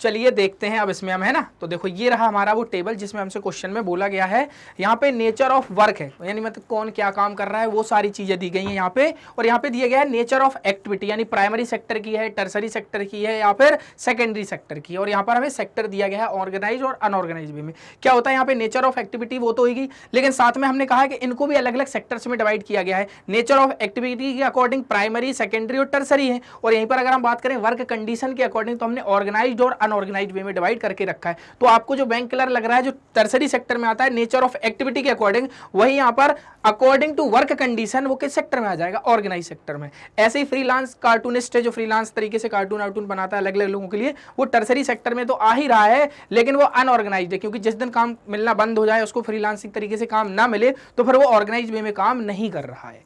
चलिए देखते हैं अब इसमें हम, है ना। तो देखो ये रहा हमारा वो टेबल जिसमें हमसे क्वेश्चन में बोला गया है, यहाँ पे नेचर ऑफ वर्क है, यानी मतलब कौन क्या काम कर रहा है, वो सारी चीजें दी गई हैं यहाँ पे। और यहाँ पे दिया गया है नेचर ऑफ एक्टिविटी, यानी प्राइमरी सेक्टर की है, टर्सरी सेक्टर की है, या फिर सेकेंडरी सेक्टर की। और यहाँ पर हमें सेक्टर दिया गया है ऑर्गेनाइज और अनऑर्गेनाइज वे में। क्या होता है यहाँ पे नेचर ऑफ एक्टिविटी, वो तो होगी, लेकिन साथ में हमने कहा कि इनको भी अलग अलग सेक्टर्स में डिवाइड किया गया है। नेचर ऑफ एक्टिविटी के अकॉर्डिंग प्राइमरी, सेकेंडरी और टर्सरी है। और यहीं पर अगर हम बात करें वर्क कंडीशन के अकॉर्डिंग, तो हमने ऑर्गेनाइज्ड और अनऑर्गेनाइज्ड वे में डिवाइड करके रखा है। तो आपको जो बैंक कलर लग रहा है जो टर्सरी सेक्टर में आता है नेचर ऑफ एक्टिविटी के अकॉर्डिंग, वही यहां पर अकॉर्डिंग टू वर्क कंडीशन वो किस सेक्टर में आ जाएगा, ऑर्गेनाइज सेक्टर में। ऐसे ही फ्रीलांस कार्टूनिस्ट है जो फ्रीलांस तरीके से कार्टून बनाता है अलग अलग लोगों के लिए, वो टर्सरी सेक्टर में तो आ ही रहा है, लेकिन वो अनऑर्गेनाइज्ड है, क्योंकि जिस दिन काम मिलना बंद हो जाए, उसको फ्रीलांसिंग तरीके से काम ना मिले, तो फिर वो ऑर्गेनाइज वे में काम नहीं कर रहा है।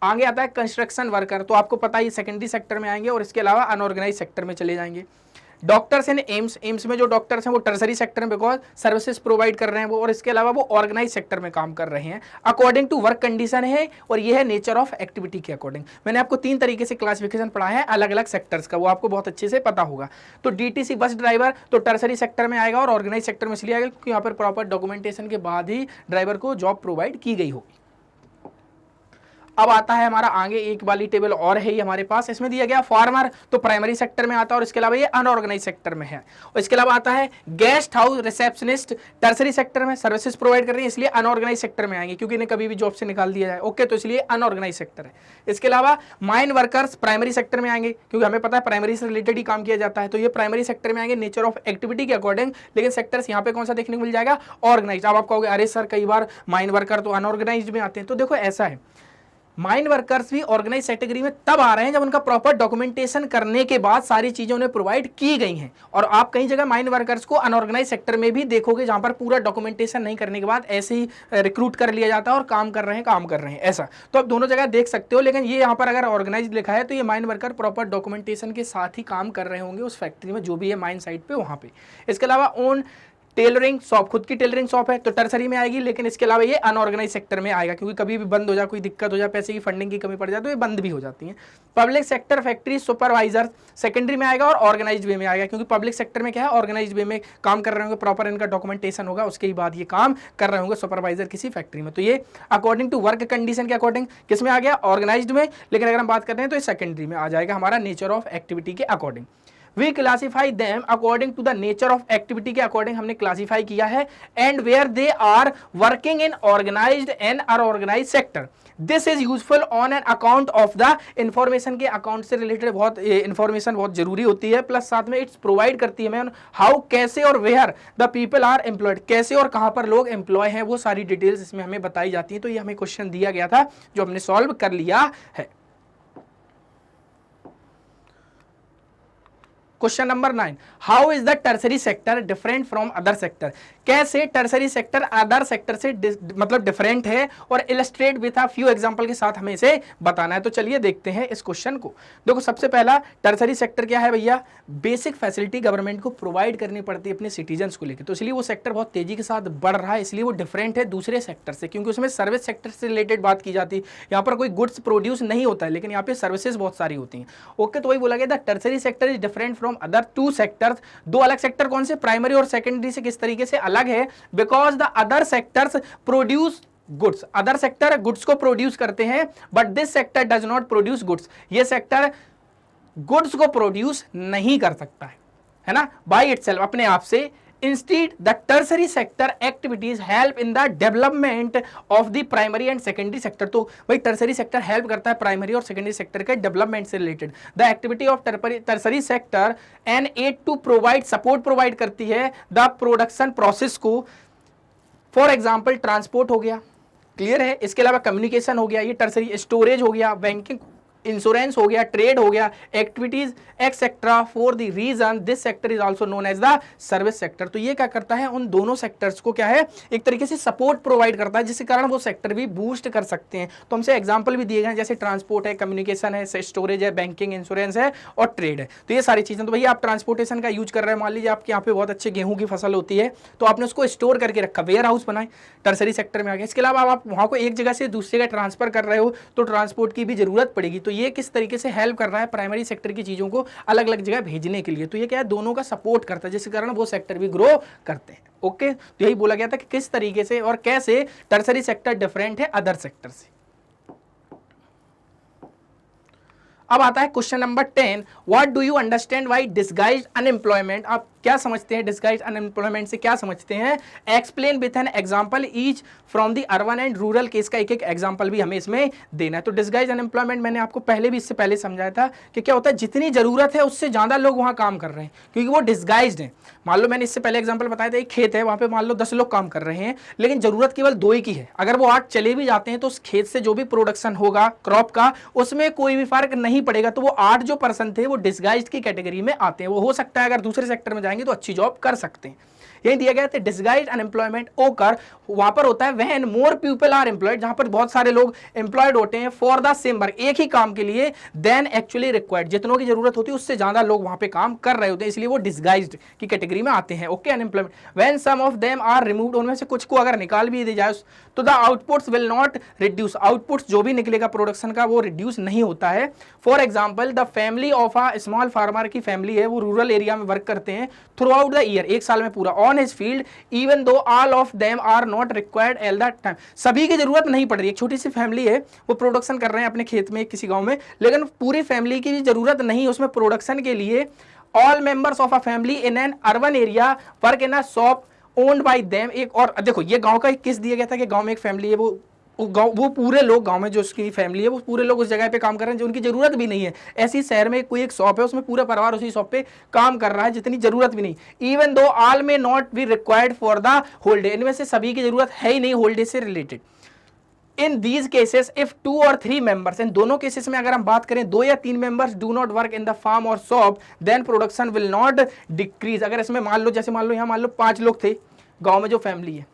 आगे आता है कंस्ट्रक्शन वर्कर, तो आपको पता ही सेकेंडरी सेक्टर में आएंगे, और इसके अलावा अनऑर्गेनाइज सेक्टर में चले जाएंगे। डॉक्टर्स इन एम्स में जो डॉक्टर्स हैं वो टर्सरी सेक्टर में बिकॉज सर्विसेज प्रोवाइड कर रहे हैं वो, और इसके अलावा वो ऑर्गेनाइज सेक्टर में काम कर रहे हैं अकॉर्डिंग टू वर्क कंडीशन है, और ये है नेचर ऑफ एक्टिविटी के अकॉर्डिंग। मैंने आपको 3 तरीके से क्लासिफिकेशन पढ़ा है अलग अलग सेक्टर्स का, वो आपको बहुत अच्छे से पता होगा। तो डीटीसी बस ड्राइवर तो टर्सरी सेक्टर में आएगा और ऑर्गेनाइज सेक्टर में इसलिए आएगा क्योंकि यहाँ पर प्रॉपर डॉक्यूमेंटेशन के बाद ही ड्राइवर को जॉब प्रोवाइड की गई होगी। अब आता है हमारा आगे एक वाली टेबल और है हमारे पास, इसमें दिया गया फार्मर तो प्राइमरी सेक्टर में आता है, और इसके अलावा ये अनऑर्गेनाइज सेक्टर में है। और इसके अलावा आता है guest house receptionist, tertiary sector में सर्विसेज प्रोवाइड कर रही है, इसलिए अनऑर्गेनाइज सेक्टर में आएंगे, क्योंकि इन्हें कभी भी जॉब से निकाल दिया जाए, ओके, तो इसलिए अनऑर्गेनाइज सेक्टर है। इसके अलावा माइन वर्कर्स प्राइमरी सेक्टर में आएंगे, क्योंकि हमें पता है प्राइमरी से रिलेटेड ही काम किया जाता है, तो ये प्राइमरी सेक्टर में आएंगे नेचर ऑफ एक्टिविटी के अकॉर्डिंग। लेकिन सेक्टर्स यहाँ पे कौन सा देखने को मिल जाएगा, ऑर्गेनाइज। अब आप कहोगे अरे सर कई बार माइन वर्कर तो अनऑर्गेनाइज में आते हैं, तो देखो ऐसा है, माइन वर्कर्स भी ऑर्गेनाइज कैटेगरी में तब आ रहे हैं जब उनका प्रॉपर डॉक्यूमेंटेशन करने के बाद सारी चीजें उन्हें प्रोवाइड की गई हैं। और आप कई जगह माइन वर्कर्स को अनऑर्गेनाइज सेक्टर में भी देखोगे जहां पर पूरा डॉक्यूमेंटेशन नहीं करने के बाद ऐसे ही रिक्रूट कर लिया जाता है और काम कर रहे हैं ऐसा। तो आप दोनों जगह देख सकते हो, लेकिन ये यहाँ पर अगर ऑर्गेनाइज लिखा है तो ये माइन वर्कर प्रॉपर डॉक्यूमेंटेशन के साथ ही काम कर रहे होंगे उस फैक्ट्री में जो भी है माइन साइट पे वहां पे। इसके अलावा ओन टेलरिंग शॉप, खुद की टेलरिंग शॉप है तो टर्सरी में आएगी, लेकिन इसके अलावा ये अनऑर्गेनाइज सेक्टर में आएगा, क्योंकि कभी भी बंद हो जाए, कोई दिक्कत हो जाए, पैसे की फंडिंग की कमी पड़ जाए तो ये बंद भी हो जाती है। Public sector factory supervisor secondary में आएगा और ऑर्गेनाइज्ड वे में आएगा, क्योंकि पब्लिक सेक्टर में क्या है, ऑर्गेनाइज्ड वे में काम कर रहे होंगे, प्रॉपर इनका डॉक्यूमेंटेशन होगा, उसके बाद ये काम कर रहे होंगे सुपरवाइजर किसी फैक्ट्री में। तो ये अकॉर्डिंग टू वर्क कंडीशन के अकॉर्डिंग किस में आ गया, ऑर्गेनाइज्ड में, लेकिन अगर हम बात कर रहे हैं तो ये सेकेंडरी में आ जाएगा हमारा नेचर ऑफ एक्टिविटी के according. We classify them according to the nature of activity के अकॉर्डिंग हमने क्लासीफाई किया है, and where they are working in organised and unorganised sector. This is useful on an account of the information के account से related बहुत information बहुत जरूरी होती है, प्लस साथ में इट्स प्रोवाइड करती है हमें हाउ कैसे और where the people are employed, कैसे और कहां पर लोग एम्प्लॉय हैं, वो सारी डिटेल्स इसमें हमें बताई जाती है। तो ये हमें क्वेश्चन दिया गया था जो हमने सॉल्व कर लिया है। Question number 9, how is the tertiary sector different from other sector. कैसे टर्सरी सेक्टर अदर सेक्टर से मतलब डिफरेंट है, और illustrate with a few example के साथ हमें इसे बताना है। तो चलिए देखते हैं इस क्वेश्चन को। देखो सबसे पहला टर्सरी सेक्टर क्या है भैया, बेसिक फैसिलिटी गवर्नमेंट को प्रोवाइड करनी पड़ती है अपने सिटीजन्स को लेकर, तो इसलिए वो सेक्टर बहुत तेजी के साथ बढ़ रहा है, इसलिए वो डिफरेंट है दूसरे सेक्टर से, क्योंकि उसमें सर्विस सेक्टर से रिलेटेड बात की जाती है। यहाँ पर कोई गुड्स प्रोड्यूस नहीं होता है, लेकिन यहाँ पे सर्विसेज बहुत सारी होती हैं। ओके, तो वही बोला गया the tertiary sector is different from other to sectors. दो अलग सेक्टर कौन से, प्राइमरी और सेकेंडरी से किस तरीके से अलग है, because the other sectors produce goods, other sector goods को प्रोड्यूस करते हैं, but this sector does not produce goods, ये सेक्टर गुड्स को प्रोड्यूस नहीं कर सकता है ना, बाय इटसेल्फ, अपने आप से। Instead, the tertiary sector activities help in the development of the primary and secondary sector। तो भाई tertiary sector help करता है primary और secondary sector के development से related। The activity of tertiary sector and aid to provide support provide करती है the production process को। For example, transport हो गया, क्लियर है, इसके अलावा communication हो गया, ये tertiary, storage हो गया, banking, इंश्योरेंस हो गया, ट्रेड हो गया, activities etcetera. For the reason this sector is also known as the service sector. तो ये क्या करता है, उन दोनों सेक्टर्स को क्या है, एक तरीके से सपोर्ट प्रोवाइड करता है, जिसके कारण वो सेक्टर भी बूस्ट कर सकते हैं। तो हमसे एग्जांपल भी दिए गए हैं, जैसे ट्रांसपोर्ट है, कम्युनिकेशन है, स्टोरेज है, बैंकिंग, इंश्योरेंस है और ट्रेड है। तो ये सारी चीजें, तो भैया आप ट्रांसपोर्टेशन का यूज कर रहे हैं, मान लीजिए आपके यहाँ पे बहुत अच्छे गेहूं की फसल होती है, तो आपने उसको स्टोर करके रखा, वेयर हाउस बनाए, टर्सरी सेक्टर में आ गया। इसके अलावा आप वहाँ को एक जगह से दूसरी जगह ट्रांसफर कर रहे हो, तो ट्रांसपोर्ट की भी जरूरत पड़ेगी। तो ये किस तरीके से हेल्प कर रहा है प्राइमरी सेक्टर की चीजों को अलग अलग जगह भेजने के लिए। तो ये क्या है, दोनों का सपोर्ट करता है, जिसके कारण वो सेक्टर भी ग्रो करते हैं। ओके, तो यही बोला गया था कि किस तरीके से और कैसे टर्सरी सेक्टर डिफरेंट है अदर सेक्टर से। अब आता है question number 10, what do you understand by disguised unemployment. आप क्या समझते हैं डिसगाइज्ड अनएम्प्लॉयमेंट से, क्या समझते हैं, explain with an example each from the urban and rural case का एक एक एग्जांपल भी हमें इसमें देना है। तो डिसगाइज्ड अनएम्प्लॉयमेंट मैंने आपको पहले भी, इससे पहले समझाया था कि क्या होता है, जितनी जरूरत है उससे ज्यादा लोग वहां काम कर रहे हैं, क्योंकि वो डिसगाइज्ड है। मान लो मैंने इससे पहले एग्जाम्पल बताया था, एक खेत है, वहां पे मान लो 10 लोग काम कर रहे हैं, लेकिन जरूरत केवल 2 ही की है। अगर वो 8 चले भी जाते हैं तो उस खेत से जो भी प्रोडक्शन होगा क्रॉप का, उसमें कोई भी फर्क नहीं पड़ेगा। तो वो 8 जो पर्सन थे वो डिसगाइज्ड की कैटेगरी में आते हैं। वो हो सकता है अगर दूसरे सेक्टर में जाएंगे तो अच्छी जॉब कर सकते हैं। यही दिया गया था, डिसगाइज्ड अनएम्प्लॉयमेंट ओकर वहां पर होता है when more people are employed, जहां पर बहुत सारे लोग एम्प्लॉयड होते हैं फॉर द सेम वर्क, एक ही काम के लिए, देन एक्चुअली रिक्वायर्ड, जितनों की जरूरत होती है उससे ज्यादा लोग वहां पे काम कर रहे होते हैं, इसलिए वो डिसगाइज्ड की कैटेगरी में आते हैं। Okay, unemployment when some of them are removed, उनमें से कुछ को अगर निकाल भी दी जाए तो the outputs will not reduce, outputs जो भी निकलेगा प्रोडक्शन का वो रिड्यूस नहीं होता है। For example, the family of a small farmer की फैमिली है, वो रूरल एरिया में वर्क करते हैं थ्रू आउट द ईयर, एक साल में पूरा, on his field, even though all of them are not required at that time, सभी की जरूरत नहीं पड़ रही। एक छोटी सी फैमिली है, वो प्रोडक्शन कर रहे हैं अपने खेत में किसी गांव में, लेकिन पूरी फैमिली की भी जरूरत नहीं उसमें प्रोडक्शन के लिए। All members of a family in an urban area work in a shop owned by them. एक और देखो, ये गांव का किस दिया गया था कि गांव में एक फैमिली है, वो पूरे लोग गांव में जो उसकी फैमिली है वो पूरे लोग उस जगह पे काम कर रहे हैं जो उनकी जरूरत भी नहीं है। ऐसी शहर में कोई एक शॉप है, उसमें पूरा परिवार उसी शॉप पे काम कर रहा है जितनी जरूरत भी नहीं। Even though all may not be required for the whole day, इनमें से सभी की जरूरत है ही नहीं होल डे से related. In these cases if 2 और 3 मेंबर्स, इन दोनों केसेस में अगर हम बात करें 2 या 3 members do not work in the farm और shop, then production will not decrease. अगर इसमें मान लो, जैसे मान लो यहाँ मान लो 5 लोग थे गाँव में जो फैमिली है,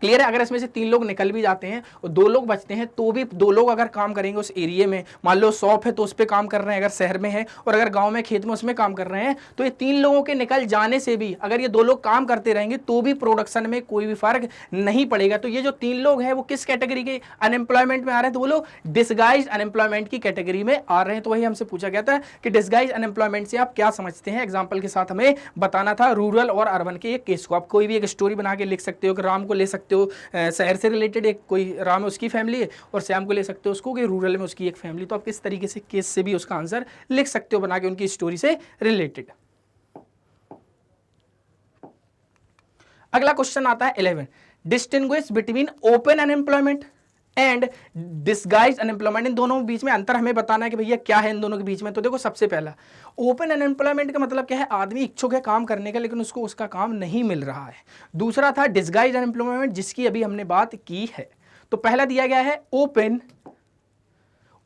क्लियर है। अगर इसमें से 3 लोग निकल भी जाते हैं और 2 लोग बचते हैं तो भी 2 लोग अगर काम करेंगे उस एरिया में, मान लो शॉप है तो उस पर काम कर रहे हैं अगर शहर में है, और अगर गांव में खेत में उसमें काम कर रहे हैं, तो ये 3 लोगों के निकल जाने से भी अगर ये 2 लोग काम करते रहेंगे तो भी प्रोडक्शन में कोई भी फर्क नहीं पड़ेगा। तो ये जो 3 लोग हैं वो किस कैटेगरी के अनएम्प्लॉयमेंट में आ रहे हैं, तो वो लोग डिसगाइज्ड अनएम्प्लॉयमेंट की कैटेगरी में आ रहे हैं। तो वही हमसे पूछा गया था कि डिसगाइज्ड अनएम्प्लॉयमेंट से आप क्या समझते हैं, एग्जाम्पल के साथ हमें बताना था रूरल और अर्बन के एक केस को। आप कोई भी एक स्टोरी बना के लिख सकते हो कि राम को ले सकते हो शहर से रिलेटेड, एक कोई राम है उसकी फैमिली है, और श्याम को ले सकते हो उसको कि रूरल में उसकी एक फैमिली। तो आप किस तरीके से केस से भी उसका आंसर लिख सकते हो बना के उनकी स्टोरी से रिलेटेड। अगला क्वेश्चन आता है 11, distinguish between open unemployment and disguised unemployment. इन दोनों के बीच में अंतर हमें बताना है कि भैया क्या है इन दोनों के बीच में। तो देखो सबसे पहला ओपन अनएम्प्लॉयमेंट का मतलब क्या है, आदमी इच्छुक है काम करने का लेकिन उसको उसका काम नहीं मिल रहा है। दूसरा था डिसगाइज्ड अनएम्प्लॉयमेंट जिसकी अभी हमने बात की है। तो पहला दिया गया है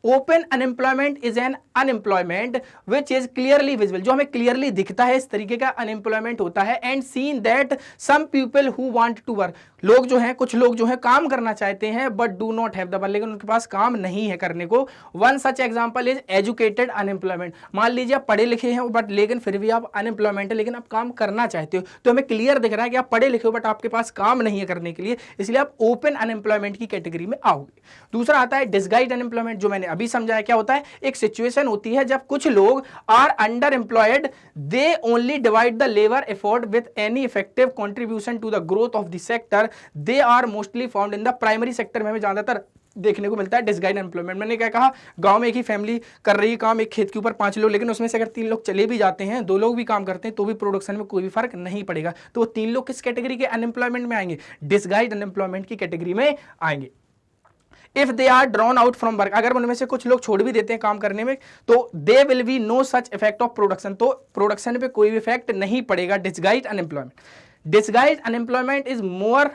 open unemployment is an unemployment which is clearly visible, जो हमें क्लियरली दिखता है, इस तरीके का अनएम्प्लॉयमेंट होता है। And seen that some people who want to work, लोग जो हैं कुछ लोग जो हैं काम करना चाहते हैं but do not have the work, लेकिन उनके पास काम नहीं है करने को। One such example is educated unemployment, मान लीजिए आप पढ़े लिखे हैं बट लेकिन फिर भी आप अनएम्प्लॉयमेंट है लेकिन आप काम करना चाहते हो, तो हमें क्लियर दिख रहा है कि आप पढ़े लिखे हो बट आपके पास काम नहीं है करने के लिए, इसलिए आप ओपन अनएम्प्लॉयमेंट की कैटेगरी में आओगे। दूसरा आता है डिसगाइज्ड अनएम्प्लॉयमेंट, जो मैंने अभी समझाया क्या होता है, एक सिचुएशन होती है जब कुछ लोग are underemployed, they only divide the labour effort with any effective contribution to the growth of the sector, they are mostly found in the primary sector में हमें ज्यादातर देखने को मिलता है डिसगाइज्ड अनएम्प्लॉयमेंट। मैंने क्या कहा, गांव में एक ही फैमिली कर रही है काम, एक खेत के ऊपर 5 लोग, लेकिन उसमें से अगर 3 लोग चले भी जाते हैं, 2 लोग भी काम करते हैं तो भी प्रोडक्शन में कोई भी फर्क नहीं पड़ेगा। तो वो 3 लोग किस कैटेगरी के अनएम्प्लॉयमेंट में आएंगे, डिसगाइज्ड अनएम्प्लॉयमेंट की कैटेगरी में आएंगे। If they are drawn out from work, अगर उनमें से कुछ लोग छोड़ भी देते हैं काम करने में, तो they will be no such effect of production, तो प्रोडक्शन पे कोई भी इफेक्ट नहीं पड़ेगा। Disguised unemployment is more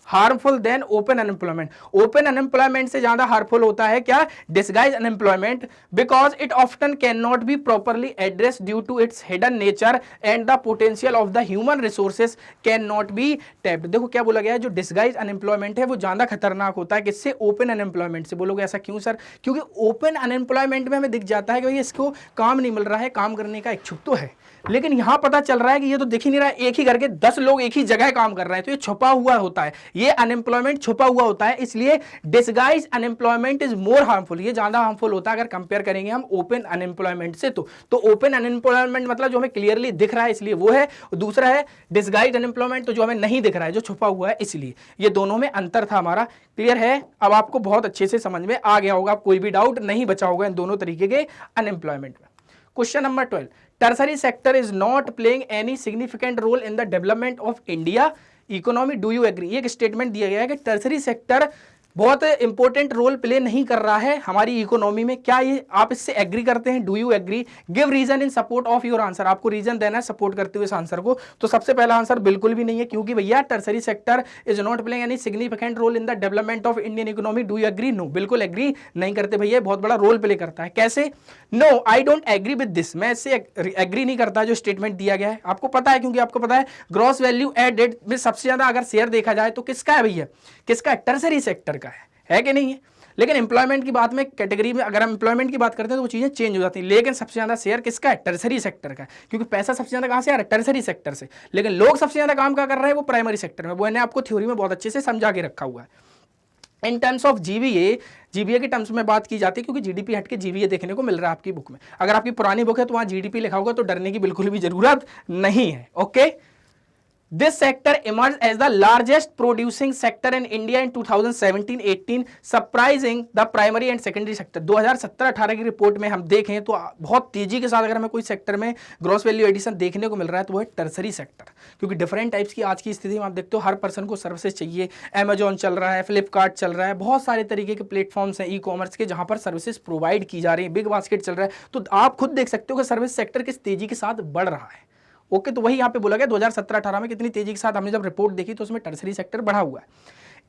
harmful than open unemployment, open unemployment से ज्यादा हार्मफुल होता है क्या, disguised unemployment, because it often can not be properly address due to its hidden nature and the potential of the human resources can not be tapped. देखो क्या बोला गया है, जो डिसगाइज्ड अनएम्प्लॉयमेंट है वो ज्यादा खतरनाक होता है किससे, ओपन अनएम्प्लॉयमेंट से। बोलोगे ऐसा क्यों सर, क्योंकि ओपन अनएम्प्लॉयमेंट में हमें दिख जाता है कि भाई इसको काम नहीं मिल रहा है, काम करने का इच्छुक तो है, लेकिन यहां पता चल रहा है कि ये तो दिख ही नहीं रहा है, एक ही घर के 10 लोग एक ही जगह काम कर रहे हैं, तो ये छुपा हुआ होता है, ये अनएम्प्लॉयमेंट छुपा हुआ होता है। इसलिए disguised unemployment is more harmful, ये ज्यादा हार्मफुल होता है अगर कंपेयर करेंगे हम ओपन अनएम्प्लॉयमेंट से। तो ओपन अनएम्प्लॉयमेंट मतलब जो हमें क्लियरली दिख रहा है इसलिए वो है, दूसरा है डिसगाइज्ड अनएम्प्लॉयमेंट तो जो हमें नहीं दिख रहा है, जो छुपा हुआ है, इसलिए ये दोनों में अंतर था हमारा। क्लियर है, अब आपको बहुत अच्छे से समझ में आ गया होगा, कोई भी डाउट नहीं बचा होगा इन दोनों तरीके के अनएम्प्लॉयमेंट में। Question number 12, tertiary sector is not playing any significant role in the development of India economy, do you agree? एक स्टेटमेंट दिया गया है कि टर्सरी सेक्टर बहुत इंपॉर्टेंट रोल प्ले नहीं कर रहा है हमारी इकोनॉमी में, क्या ये आप इससे एग्री करते हैं, do you agree? Give reason in support of your answer, आपको रीजन देना है सपोर्ट करते हुए इस आंसर को। तो सबसे पहला आंसर बिल्कुल भी नहीं है, क्योंकि भैया tertiary sector is not playing any significant role in the development of Indian economy, do you agree? No, बिल्कुल एग्री नहीं करते भैया, बहुत बड़ा रोल प्ले करता है। कैसे? No, I don't agree with this, मैं इससे एग्री नहीं करता जो स्टेटमेंट दिया गया है। आपको पता है, क्योंकि आपको पता है ग्रॉस वैल्यू एडेड में सबसे ज्यादा अगर शेयर देखा जाए तो किसका है भैया, किसका? टर्सरी सेक्टर का है कि नहीं है? लेकिन एम्प्लॉयमेंट की बात में कैटेगरी में अगर हम एम्प्लॉयमेंट की बात करते हैं तो वो चीजें चेंज हो जाती हैं, लेकिन सबसे ज्यादा शेयर किसका है? टर्सरी सेक्टर का, क्योंकि पैसा सबसे ज्यादा कहां से आ रहा है? टर्सरी सेक्टर से। लेकिन लोग सबसे ज्यादा काम क्या कर रहे हैं? वो प्राइमरी सेक्टर में। वो मैंने आपको थ्योरी में बहुत अच्छे से समझा के रखा हुआ है। इन टर्म्स ऑफ जीबीए के टर्म्स में बात की जाती है, क्योंकि जीडीपी हट के जीबीए देखने को मिल रहा है आपकी बुक में। अगर आपकी पुरानी बुक है तो वहां जीडीपी लिखा होगा, तो डरने की बिल्कुल भी जरूरत नहीं है। Okay, This sector emerged as the largest producing sector in India in 2017-18, surprising the primary and secondary sector। 2017-18 की रिपोर्ट में हम देखें तो बहुत तेजी के साथ अगर हमें कोई सेक्टर में ग्रॉस वैल्यू एडिशन देखने को मिल रहा है तो वो है टर्सरी सेक्टर, क्योंकि डिफरेंट टाइप्स की आज की स्थिति में आप देखते हो हर पर्सन को सर्विसेज चाहिए। अमेजॉन चल रहा है, फ्लिपकार्ट चल रहा है, बहुत सारे तरीके के प्लेटफॉर्म्स हैं ई कॉमर्स के जहां पर सर्विसेज प्रोवाइड की जा रही है, बिग बास्केट चल रहा है। तो आप खुद देख सकते हो कि सर्विस सेक्टर किस तेजी के साथ बढ़ रहा है। ओके, तो वही यहाँ पे बोला गया 2017-18 में कितनी तेजी के साथ हमने जब रिपोर्ट देखी तो उसमें टर्सरी सेक्टर बढ़ा हुआ है।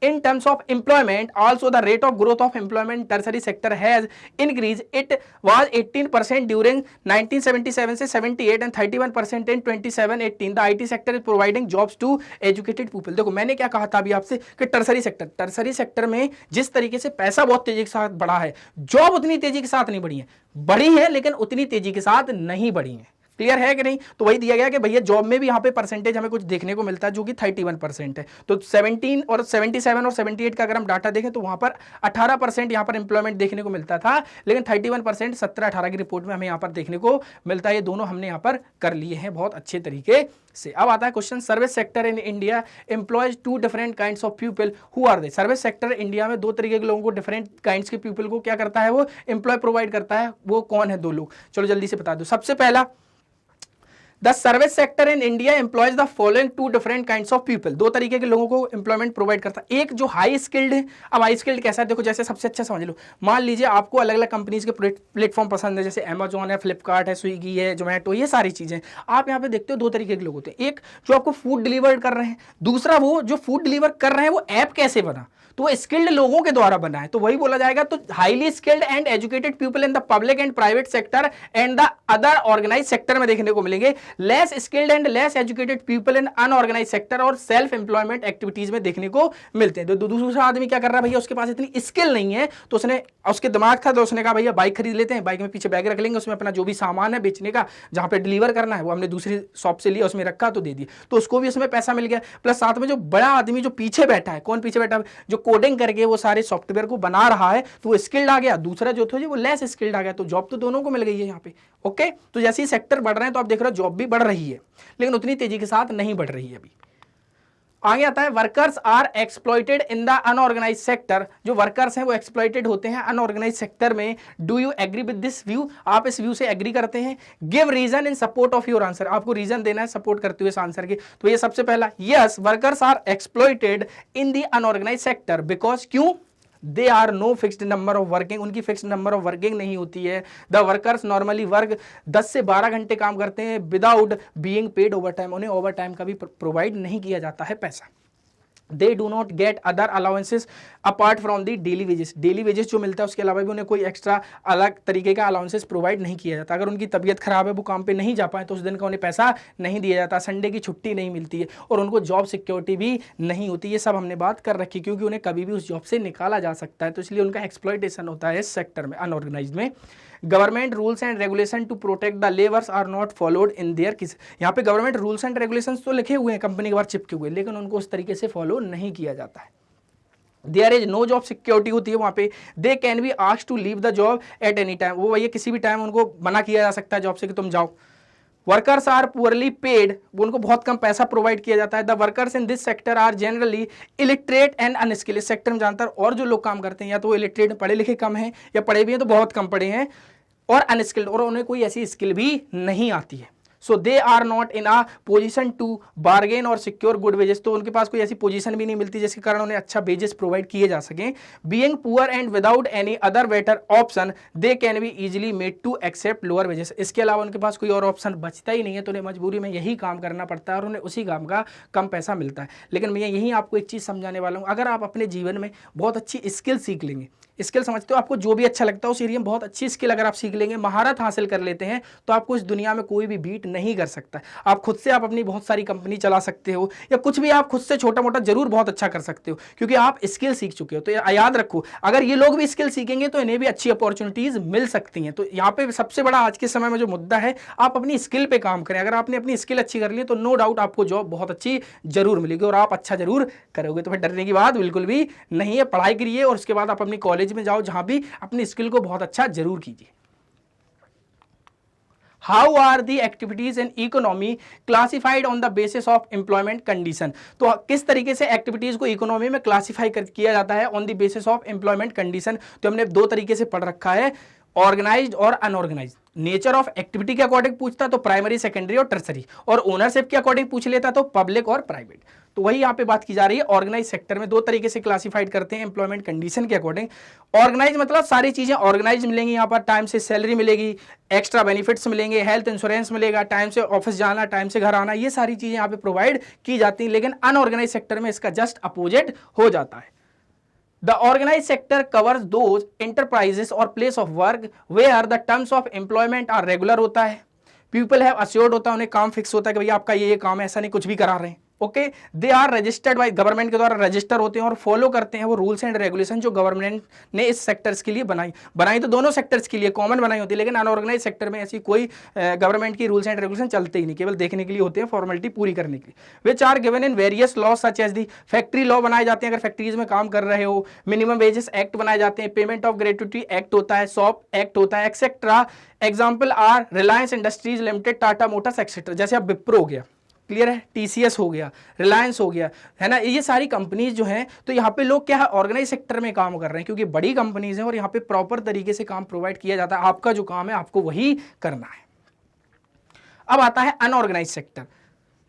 In terms of employment also the rate of growth of employment tertiary sector has increase, it was 18% during 1977 से 78 and 31% in 27-18। The IT sector is providing jobs to educated people. देखो मैंने क्या कहा था अभी आपसे कि टर्सरी सेक्टर में जिस तरीके से पैसा बहुत तेजी के साथ बढ़ा है, जॉब उतनी तेजी के साथ नहीं बढ़ी है, बढ़ी है लेकिन उतनी तेजी के साथ नहीं बढ़ी है। क्लियर है कि नहीं? तो वही दिया गया कि भैया जॉब में भी यहाँ पे परसेंटेज हमें कुछ देखने को मिलता है जो कि 31% है। तो 17 और 77 और 78 का अगर हम डाटा देखें तो वहां पर 18% यहाँ पर एम्प्लॉयमेंट देखने को मिलता था, लेकिन 31% 17-18 की रिपोर्ट में हमें यहाँ पर देखने को मिलता है। ये दोनों हमने यहाँ पर कर लिए हैं बहुत अच्छे तरीके से। अब आता है question, service sector in India employs two different kinds of people, who are they? Service sector India में दो तरीके के लोगों को, डिफरेंट काइंड्स के पीपल को क्या करता है, वो एम्प्लॉय प्रोवाइड करता है। वो कौन है दो लोग? चलो जल्दी से बता दो। सबसे पहला, the service sector in India employs the following two different kinds of people. दो तरीके के लोगों को एम्प्लॉयमेंट प्रोवाइड करता है। एक जो हाई स्किल्ड है। अब हाई स्किल्ड कैसा है? देखो जैसे सबसे अच्छा समझ लो, मान लीजिए आपको अलग अलग कंपनीज के प्लेटफॉर्म पसंद है, जैसे अमेजॉन है, फ्लिपकार्ट है, स्विगी है, जोमेटो, ये सारी चीजें आप यहाँ पे देखते हो। दो तरीके के लोग होते हैं, एक जो आपको फूड डिलीवर कर रहे हैं, दूसरा वो जो फूड डिलीवर कर रहे हैं वो ऐप कैसे बना, तो वो स्किल्ड लोगों के द्वारा बना है, तो वही बोला जाएगा। तो highly skilled and educated people in the public and private sector and the other organised sector में देखने को मिलेंगे। Less skilled and less educated people in unorganised sector और सेल्फ एम्प्लॉयमेंट एक्टिविटीज में देखने को मिलते हैं। तो दूसरा आदमी क्या कर रहा है, भैया उसके पास इतनी स्किल नहीं है, तो उसने, उसके दिमाग था तो उसने कहा भैया बाइक खरीद लेते हैं, बाइक में पीछे बैग रख लेंगे, उसमें अपना जो भी सामान है बेचने का, जहां पे डिलीवर करना है वो हमने दूसरी शॉप से लिया, उसमें रखा तो दे दिया, तो उसको भी उसमें पैसा मिल गया। प्लस साथ में जो बड़ा आदमी जो पीछे बैठा है, कौन पीछे बैठा है, जो कोडिंग करके वो सारे सॉफ्टवेयर को बना रहा है, तो वो स्किल्ड आ गया। दूसरा जो था वो लेस स्किल्ड आ गया, तो जॉब तो दोनों को मिल गई है यहाँ पे। ओके, तो जैसे ही सेक्टर बढ़ रहे हैं तो आप देख रहे हो जॉब भी बढ़ रही है, लेकिन उतनी तेजी के साथ नहीं बढ़ रही है अभी। आगे आता है, workers are exploited in the unorganised sector. जो वर्कर्स हैं वो एक्सप्लॉइटेड होते हैं अनऑर्गेनाइज सेक्टर में। Do you agree with this view? आप इस व्यू से एग्री करते हैं? Give reason in support of your answer. आपको रीजन देना है सपोर्ट करते हुए इस आंसर के। तो ये सबसे पहला, yes workers are exploited in the unorganised sector because, क्यों? They are no fixed number of working, उनकी फिक्स्ड नंबर ऑफ वर्किंग नहीं होती है। द वर्कर्स नॉर्मली वर्क 10 से 12 घंटे काम करते हैं without being paid over time, उन्हें ओवर टाइम का भी प्रोवाइड नहीं किया जाता है पैसा। They do not get other allowances apart from the daily wages. Daily wages जो मिलता है उसके अलावा भी उन्हें कोई एक्स्ट्रा अलग तरीके का अलाउंसेस प्रोवाइड नहीं किया जाता। अगर उनकी तबीयत खराब है, वो काम पे नहीं जा पाए, तो उस दिन का उन्हें पैसा नहीं दिया जाता। संडे की छुट्टी नहीं मिलती है और उनको जॉब सिक्योरिटी भी नहीं होती। ये सब हमने बात कर रखी, क्योंकि उन्हें कभी भी उस जॉब से निकाला जा सकता है, तो इसलिए उनका एक्सप्लॉइटेशन होता है इस सेक्टर में, अनऑर्गेनाइज्ड में। Government rules and regulation to protect the labours are not followed in their case. यहाँ पे गवर्नमेंट रूल्स एंड रेगुलेशंस तो लिखे हुए हैं, कंपनी के बाहर चिपके हुए, लेकिन उनको उस तरीके से फॉलो नहीं किया जाता है। There is no job security होती है वहाँ पे। They can be asked to leave the job at any time. वो भैया किसी भी टाइम उनको मना किया जा सकता है जॉब से कि तुम जाओ। वर्कर्स आर पुअरली पेड, उनको बहुत कम पैसा प्रोवाइड किया जाता है। The workers in this sector are generally illiterate and unskilled. इस सेक्टर में जानता है और जो लोग काम करते हैं या तो वो इलिटरेट, पढ़े लिखे कम हैं, या पढ़े भी हैं तो बहुत कम पढ़े हैं, और अनस्किल्ड, और उन्हें कोई ऐसी स्किल भी नहीं आती है। So they are not in a position to bargain और सिक्योर गुड वेजेस। तो उनके पास कोई ऐसी पोजीशन भी नहीं मिलती जिसके कारण उन्हें अच्छा वेजेस प्रोवाइड किए जा सकें। Being poor and without any other better option they can be easily made to accept lower wages. इसके अलावा उनके पास कोई और ऑप्शन बचता ही नहीं है, तो उन्हें मजबूरी में यही काम करना पड़ता है और उन्हें उसी काम का कम पैसा मिलता है। लेकिन मैं यही आपको एक चीज़ समझाने वाला हूँ, अगर आप अपने जीवन में बहुत अच्छी स्किल सीख लेंगे, स्किल समझते हो, आपको जो भी अच्छा लगता है उस एरिया में बहुत अच्छी स्किल अगर आप सीख लेंगे, महारत हासिल कर लेते हैं, तो आपको इस दुनिया में कोई भी बीट नहीं कर सकता। आप खुद से आप अपनी बहुत सारी कंपनी चला सकते हो, या कुछ भी आप खुद से छोटा मोटा जरूर बहुत अच्छा कर सकते हो, क्योंकि आप स्किल सीख चुके हो। तो याद रखो, अगर ये लोग भी स्किल सीखेंगे तो इन्हें भी अच्छी अपॉर्चुनिटीज मिल सकती हैं। तो यहाँ पे सबसे बड़ा आज के समय में जो मुद्दा है, आप अपनी स्किल पे काम करें। अगर आपने अपनी स्किल अच्छी कर ली तो नो डाउट आपको जॉब बहुत अच्छी जरूर मिलेगी और आप अच्छा जरूर करोगे। तो फिर डरने की बात बिल्कुल भी नहीं है। पढ़ाई करिए और उसके बाद आप अपनी कॉलेज में जाओ, जहां भी अपनी स्किल को बहुत अच्छा जरूर कीजिए। How are the activities in economy classified on the basis of employment condition. तो किस तरीके से एक्टिविटीज को इकोनॉमी में क्लासिफाई किया जाता है on the basis of employment condition. तो हमने दो तरीके से पढ़ रखा है, ऑर्गेनाइज्ड और अनऑर्गेनाइज्ड। नेचर ऑफ एक्टिविटी के अकॉर्डिंग पूछता तो प्राइमरी, सेकेंडरी और टर्सरी, और ओनरशिप के अकॉर्डिंग पूछ लेता तो पब्लिक और प्राइवेट। तो वही यहाँ पे बात की जा रही है। ऑर्गेनाइज सेक्टर में दो तरीके से क्लासिफाइड करते हैं एम्प्लॉयमेंट कंडीशन के अकॉर्डिंग। ऑर्गेनाइज मतलब सारी चीजें ऑर्गेनाइज मिलेंगी, यहाँ पर टाइम से सैलरी मिलेगी, एक्स्ट्रा बेनिफिट्स मिलेंगे, हेल्थ इंश्योरेंस मिलेगा, टाइम से ऑफिस जाना, टाइम से घर आना, ये सारी चीजें यहाँ पे प्रोवाइड की जाती हैं। लेकिन अनऑर्गेनाइज सेक्टर में इसका जस्ट अपोजिट हो जाता है। The organized sector covers those enterprises or place of work where the terms of employment are regular होता है, people have assured होता है, उन्हें काम फिक्स होता है कि भैया आपका ये काम है, ऐसा नहीं कुछ भी करा रहे हैं। Okay, they are registered by government के द्वारा रजिस्टर होते हैं और फॉलो करते हैं वो रूल्स एंड रेगुलेशन जो गवर्नमेंट ने इस सेक्टर्स के लिए बनाई तो दोनों सेक्टर्स के लिए कॉमन बनाई होती है। लेकिन अनऑर्गेनाइज सेक्टर में ऐसी कोई गवर्नमेंट की रूल्स एंड रेगुलेशन चलते ही नहीं, केवल देखने के लिए होते हैं, फॉर्मेलिटी पूरी करने के लिए। Which are given in various law such as the factory law बनाए जाते हैं अगर फैक्ट्रीज में काम कर रहे हो, मिनिमम वेजेस एक्ट बनाए जाते हैं, पेमेंट ऑफ ग्रेट्युटी एक्ट होता है, सॉप एक्ट होता है, etcetera. Example are Reliance Industries Limited, Tata Motors etcetera. जैसे अब विप्रो हो गया, क्लियर है, टीसीएस हो गया, रिलायंस हो गया, है ना, ये सारी कंपनीज जो हैं, तो यहाँ पे लोग क्या है ऑर्गेनाइज सेक्टर में काम कर रहे हैं क्योंकि बड़ी कंपनीज हैं और यहाँ पे प्रॉपर तरीके से काम प्रोवाइड किया जाता है। आपका जो काम है आपको वही करना है। अब आता है unorganised sector.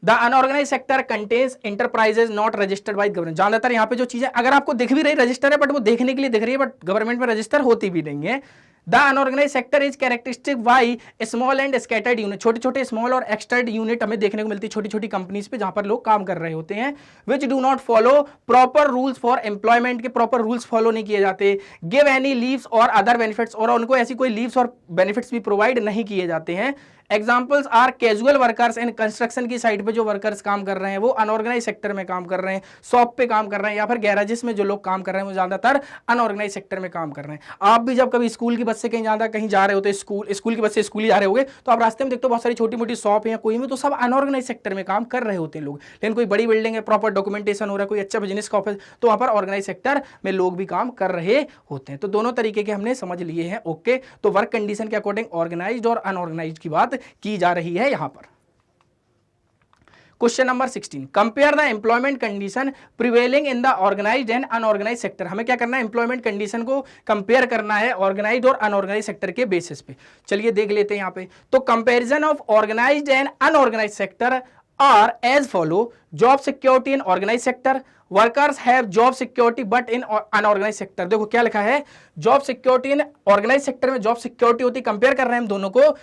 The unorganised sector contains enterprises not registered by government. ज्यादातर यहाँ पे जो चीजें अगर आपको दिख भी रही रजिस्टर है, बट वो देखने के लिए दिख रही है, बट गवर्नमेंट में रजिस्टर होती भी नहीं है। The unorganised sector is characteristic by small and scattered unit. छोटे छोटे स्मॉल और एक्सटर्ड यूनिट हमें देखने को मिलती है छोटी छोटी कंपनीज पे जहां पर लोग काम कर रहे होते हैं। Which do not follow proper rules for employment, के प्रॉपर रूल्स फॉलो नहीं किए जाते। गिव एनी लीव्स और अदर बेनिफिट्स, और उनको ऐसी कोई लीव्स और बेनिफिट्स भी प्रोवाइड नहीं किए जाते हैं। Examples are casual workers and construction की साइड पे जो वर्कर्स काम कर रहे हैं वो अनऑर्गेनाइज सेक्टर में काम कर रहे हैं, शॉप पे काम कर रहे हैं, या फिर गैराजेस में जो लोग काम कर रहे हैं वो ज्यादातर अनऑर्गेनाइज सेक्टर में काम कर रहे हैं। आप भी जब कभी स्कूल की बस से कहीं जा रहे होते, स्कूल की बस से स्कूल ही जा रहे होंगे, तो आप रास्ते में देखते हो बहुत सारी छोटी मोटी शॉप है कोई में, तो सब अनऑर्गेनाइज सेक्टर में काम कर रहे होते हैं लोग। लेकिन कोई बड़ी बिल्डिंग है, प्रॉपर डॉक्यूमेंटेशन हो रहा है, कोई अच्छा बिजनेस का ऑफिस, तो वहां पर ऑर्गेनाइज सेक्टर में लोग भी काम कर रहे होते हैं। तो दोनों तरीके के हमने समझ लिए हैं। ओके, तो वर्क कंडीशन के अकॉर्डिंग ऑर्गेनाइज्ड और अनऑर्गेनाइज्ड की बात की जा रही है यहां पर। Question number 16, compare the employment condition prevailing in the organised and unorganised sector. हमें क्या करना है, एम्प्लॉयमेंट कंडीशन को कंपेयर करना है ऑर्गेनाइज्ड और अनऑर्गेनाइज्ड सेक्टर के बेसिस पे। चलिए देख लेते हैं यहाँ पे। तो comparison of organised and unorganised sector are as follow. Job security in organised sector, workers have job security but in unorganised sector. देखो क्या लिखा है, job security in organised sector में जॉब सिक्योरिटी होती, कंपेयर कर रहे हैं हम दोनों को।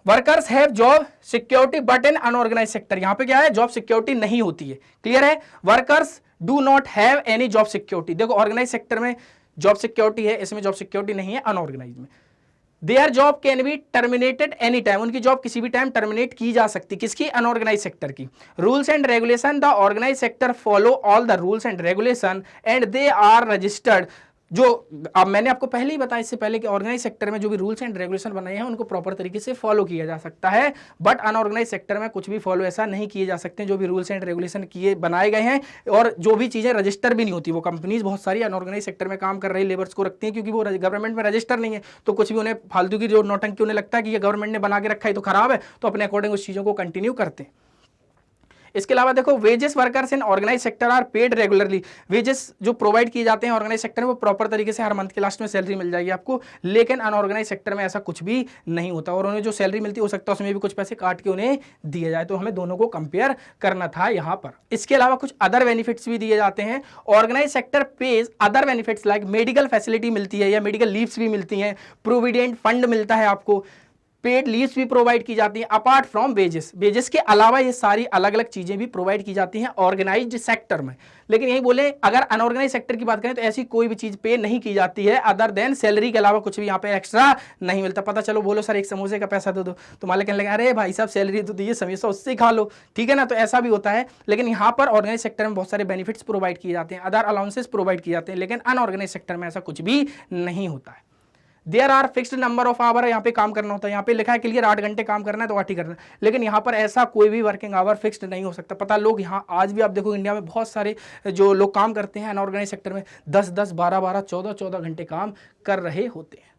Workers have job security but in unorganised sector, यहां पे क्या है, जॉब सिक्योरिटी नहीं होती है। क्लियर है, workers do not have any job security. देखो ऑर्गेनाइज सेक्टर में जॉब सिक्योरिटी है, इसमें जॉब सिक्योरिटी नहीं है अनऑर्गेनाइज में। Their job can be terminated any time, उनकी जॉब किसी भी टाइम टर्मिनेट की जा सकती, किसकी, अनऑर्गेनाइज सेक्टर की। Rules and regulation, the organised sector follow all the rules and regulation and they are registered. जो अब मैंने आपको पहले ही बताया इससे पहले कि ऑर्गेनाइज सेक्टर में जो भी रूल्स एंड रेगुलेशन बनाए हैं उनको प्रॉपर तरीके से फॉलो किया जा सकता है, बट अनऑर्गेनाइज सेक्टर में कुछ भी फॉलो ऐसा नहीं किए जा सकते। जो भी रूल्स एंड रेगुलेशन किए बनाए गए हैं और जो भी चीजें रजिस्टर भी नहीं होती, वो कंपनीज बहुत सारी अनऑर्गेनाइज सेक्टर में काम कर रही लेबर्स को रखती हैं क्योंकि वो गवर्नमेंट में रजिस्टर नहीं है, तो कुछ भी उन्हें फालतू की जो नौटंकी उन्हें लगता है कि ये गवर्नमेंट ने बना के रखा है तो खराब है, तो अपने अकॉर्डिंग उस चीजों को कंटिन्यू करते हैं। इसके अलावा देखो wages workers in organised sector are paid regularly. Wages जो प्रोवाइड किए जाते हैं ऑर्गेनाइज सेक्टर में वो प्रॉपर तरीके से हर मंथ के लास्ट में सैलरी मिल जाएगी आपको, लेकिन अनऑर्गेनाइज सेक्टर में ऐसा कुछ भी नहीं होता और उन्हें जो सैलरी मिलती है हो सकता है उसमें भी कुछ पैसे काट के उन्हें दिए जाए। तो हमें दोनों को कंपेयर करना था यहाँ पर। इसके अलावा कुछ अदर बेनिफिट्स भी दिए जाते हैं। Organised sector pays other benefits like medical facility मिलती है या मेडिकल लीव्स भी मिलती हैं, प्रोविडेंट फंड मिलता है आपको, पेड लीव्स भी प्रोवाइड की जाती हैं अपार्ट फ्रॉम वेजेस। वेजेस के अलावा ये सारी अलग अलग चीजें भी प्रोवाइड की जाती हैं ऑर्गेनाइज्ड सेक्टर में। लेकिन यही बोले अगर अनऑर्गेनाइज सेक्टर की बात करें तो ऐसी कोई भी चीज पे नहीं की जाती है अदर देन सैलरी के अलावा कुछ भी यहाँ पे एक्स्ट्रा नहीं मिलता। पता चलो बोलो सर एक समोसे का पैसा दे दो, तो मालिक कहने लगा अरे भाई साहब सैलरी तो दी है, समोसा उससे खा लो, ठीक है ना। तो ऐसा भी होता है, लेकिन यहाँ पर ऑर्गेनाइज सेक्टर में बहुत सारे बेनिफिट्स प्रोवाइड किए जाते हैं, अदर अलाउंसेस प्रोवाइड किए जाते हैं, लेकिन अनऑर्गेनाइज सेक्टर में ऐसा कुछ भी नहीं होता है। There are fixed number of hour, यहाँ पे काम करना होता है, यहाँ पे लिखा है क्लियर 8 घंटे काम करना है तो 8 ही करना है, लेकिन यहाँ पर ऐसा कोई भी वर्किंग आवर फिक्स्ड नहीं हो सकता। पता लोग यहाँ आज भी आप देखो इंडिया में बहुत सारे जो लोग काम करते हैं अनऑर्गेनाइज सेक्टर में 10-10, 12-12, 14-14 घंटे काम कर रहे होते हैं।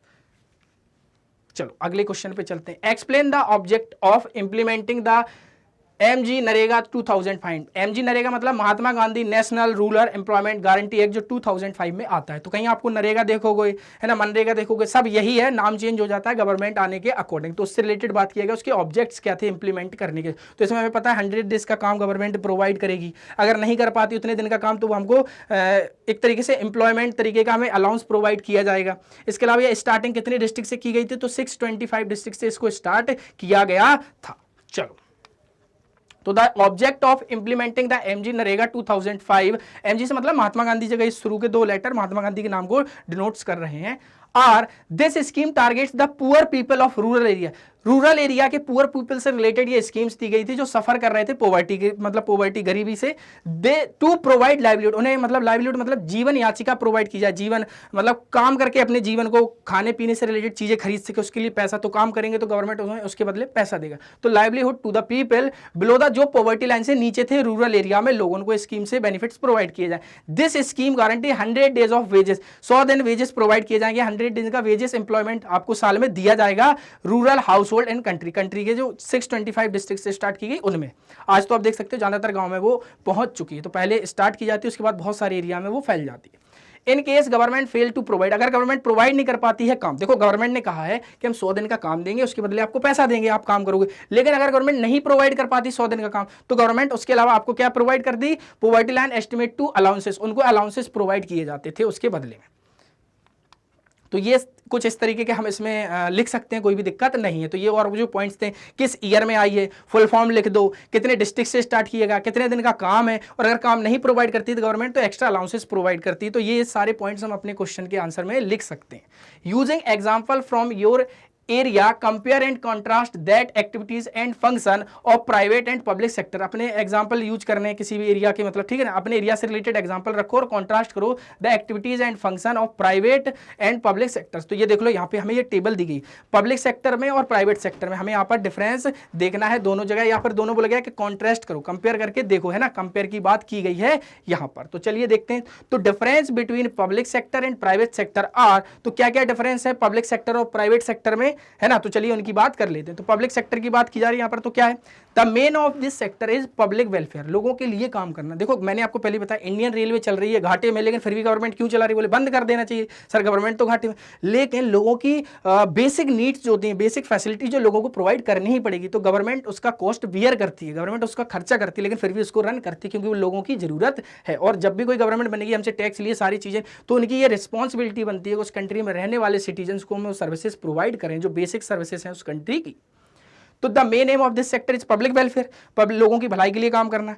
चलो अगले क्वेश्चन पे चलते हैं। Explain the object of implementing the MG NREGA 2005, MG NREGA मतलब Mahatma Gandhi national rural employment guarantee act जो 2005 में आता है। तो कहीं आपको नरेगा देखोगे, है ना, मनरेगा देखोगे, सब यही है, नाम चेंज हो जाता है गवर्नमेंट आने के अकॉर्डिंग। तो उससे रिलेटेड बात किया गया, उसके ऑब्जेक्ट्स क्या थे इंप्लीमेंट करने के। तो इसमें हमें पता है 100 डेज का काम गवर्नमेंट प्रोवाइड करेगी, अगर नहीं कर पाती उतने दिन का काम तो वो हमको एक तरीके से एम्प्लॉयमेंट तरीके का हमें अलाउंस प्रोवाइड किया जाएगा। इसके अलावा ये स्टार्टिंग कितने डिस्ट्रिक्ट से की गई थी, तो 625 डिस्ट्रिक्ट से इसको स्टार्ट किया गया था। चलो, तो the object of implementing the MG NREGA 2005, MG से मतलब महात्मा गांधी जगह शुरू के 2 लेटर महात्मा गांधी के नाम को डिनोट्स कर रहे हैं। Are this scheme targets the poor people of rural area, rural area के पुअर पीपल से रिलेटेड ये स्कीम्स दी गई थी जो सफर कर रहे थे पॉवर्टी के, मतलब पॉवर्टी गरीबी से, दे टू प्रोवाइड लाइवलीहुड, उन्हें मतलब लाइवलीहुड मतलब जीवन याचिका प्रोवाइड की जाए, जीवन मतलब काम करके अपने जीवन को खाने पीने से रिलेटेड चीजें खरीद सके, उसके लिए पैसा, तो काम करेंगे तो गवर्नमेंट उन्हें उसके बदले पैसा देगा। तो livelihood to the people below the, जो पॉवर्टी लाइन से नीचे थे रूरल एरिया में लोगों को स्कीम से बेनिफिट्स प्रोवाइड किए जाए। This scheme guarantee 100 days of wages, 100 दिन वेजेस प्रोवाइड किए जाएंगे, 100 दिन का वेजेस एम्प्लॉयमेंट आपको साल में दिया जाएगा rural house hold and country के जो 625 डिस्ट्रिक्ट से स्टार्ट की गई उनमें। आज तो आप देख सकते हो ज्यादातर गांव में वो पहुंच चुकी है, तो पहले स्टार्ट की जाती है, उसके बाद बहुत सारे एरिया में वो फैल जाती है। In case government fail to provide, अगर गवर्नमेंट प्रोवाइड नहीं कर पाती है काम, देखो गवर्नमेंट ने कहा है कि हम 100 दिन का काम देंगे, उसके बदले आपको पैसा देंगे, आप काम करोगे, लेकिन अगर गवर्नमेंट नहीं प्रोवाइड कर पाती 100 दिन का काम, तो गवर्नमेंट उसके अलावा आपको क्या प्रोवाइड कर दी, poverty line estimate to allowances, उनको अलाउंसेस प्रोवाइड किए जाते थे उसके बदले में। तो ये कुछ इस तरीके के हम इसमें लिख सकते हैं, कोई भी दिक्कत नहीं है। तो ये और जो पॉइंट्स थे, किस ईयर में आई है, फुल फॉर्म लिख दो, कितने डिस्ट्रिक्ट से स्टार्ट किएगा, कितने दिन का काम है, और अगर काम नहीं प्रोवाइड करती तो गवर्नमेंट तो एक्स्ट्रा अलाउंसेस प्रोवाइड करती है। तो ये सारे पॉइंट्स हम अपने क्वेश्चन के आंसर में लिख सकते हैं। Using example from your area compare and contrast that activities and function of private and public sector, अपने एग्जांपल यूज करने हैं किसी भी एरिया के, मतलब ठीक है ना, अपने एरिया से रिलेटेड एग्जांपल रखो और कॉन्ट्रास्ट करो the activities and function of private and public sectors. तो ये देख लो, यहाँ पे हमें ये टेबल दी गई, पब्लिक सेक्टर में और प्राइवेट सेक्टर में हमें यहाँ पर डिफरेंस देखना है दोनों जगह, यहाँ पर दोनों बोला गया कि कॉन्ट्रास्ट करो, कंपेयर करके देखो, है ना, कंपेयर की बात की गई है यहाँ पर। तो चलिए देखते हैं, तो difference between public sector and private sector are, तो क्या क्या डिफरेंस है पब्लिक सेक्टर और प्राइवेट सेक्टर में, है ना। तो चलिए उनकी बात कर लेते हैं। तो पब्लिक सेक्टर की बात की जा रही है यहाँ पर, तो क्या है, the main of this sector is public welfare, लोगों के लिए काम करना। देखो मैंने आपको पहले बताया इंडियन रेलवे चल रही है घाटे में, लेकिन फिर भी गवर्नमेंट क्यों चला रही है, बोले बंद कर देना चाहिए, सर गवर्नमेंट तो घाटे में, लेकिन लोगों की बेसिक नीड्स जो होती हैं, बेसिक फैसिलिटी जो लोगों को प्रोवाइड करनी ही पड़ेगी, तो गवर्नमेंट उसका कॉस्ट बियर करती है, गवर्नमेंट उसका खर्चा करती है, लेकिन फिर भी उसको रन करती है क्योंकि वो लोगों की जरूरत है। और जब भी कोई गवर्नमेंट बनेगी हमसे टैक्स लिए सारी चीजें, तो उनकी ये रिस्पॉन्सिबिलिटी बनती है कि उस कंट्री में रहने वाले सिटीजन को हम सर्विसेज प्रोवाइड करें जो बेसिक सर्विसेज हैं उस कंट्री की। तो the main aim of this sector is public welfare, लोगों की भलाई के लिए काम करना।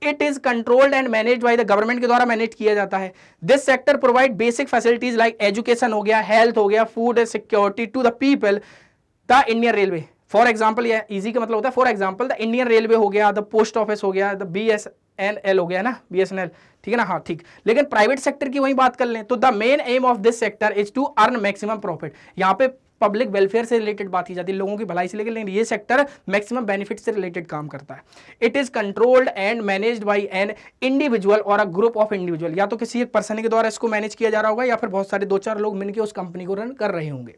It is controlled and managed by the government के द्वारा मैनेज किया जाता है। This sector provide basic facilities like education हो गया, हेल्थ हो गया, food security to the people. The Indian railway for example, ये इजी का मतलब होता है for example, the Indian railway हो गया, द पोस्ट ऑफिस हो गया, द BSNL हो गया ना, BSNL, ठीक है ना, हाँ ठीक। लेकिन प्राइवेट सेक्टर की वही बात कर लें तो the main aim of this sector is to earn maximum profit. यहाँ पे पब्लिक वेलफेयर से रिलेटेड बात की जाती है, लोगों की भलाई से लेकर, लेकिन ये सेक्टर मैक्सिमम बेनिफिट से रिलेटेड काम करता है। It is controlled and managed bye an individual और अ ग्रुप ऑफ इंडिविजुअल, या तो किसी एक पर्सन के द्वारा इसको मैनेज किया जा रहा होगा या फिर बहुत सारे 2-4 लोग मिलकर उस कंपनी को रन कर रहे होंगे।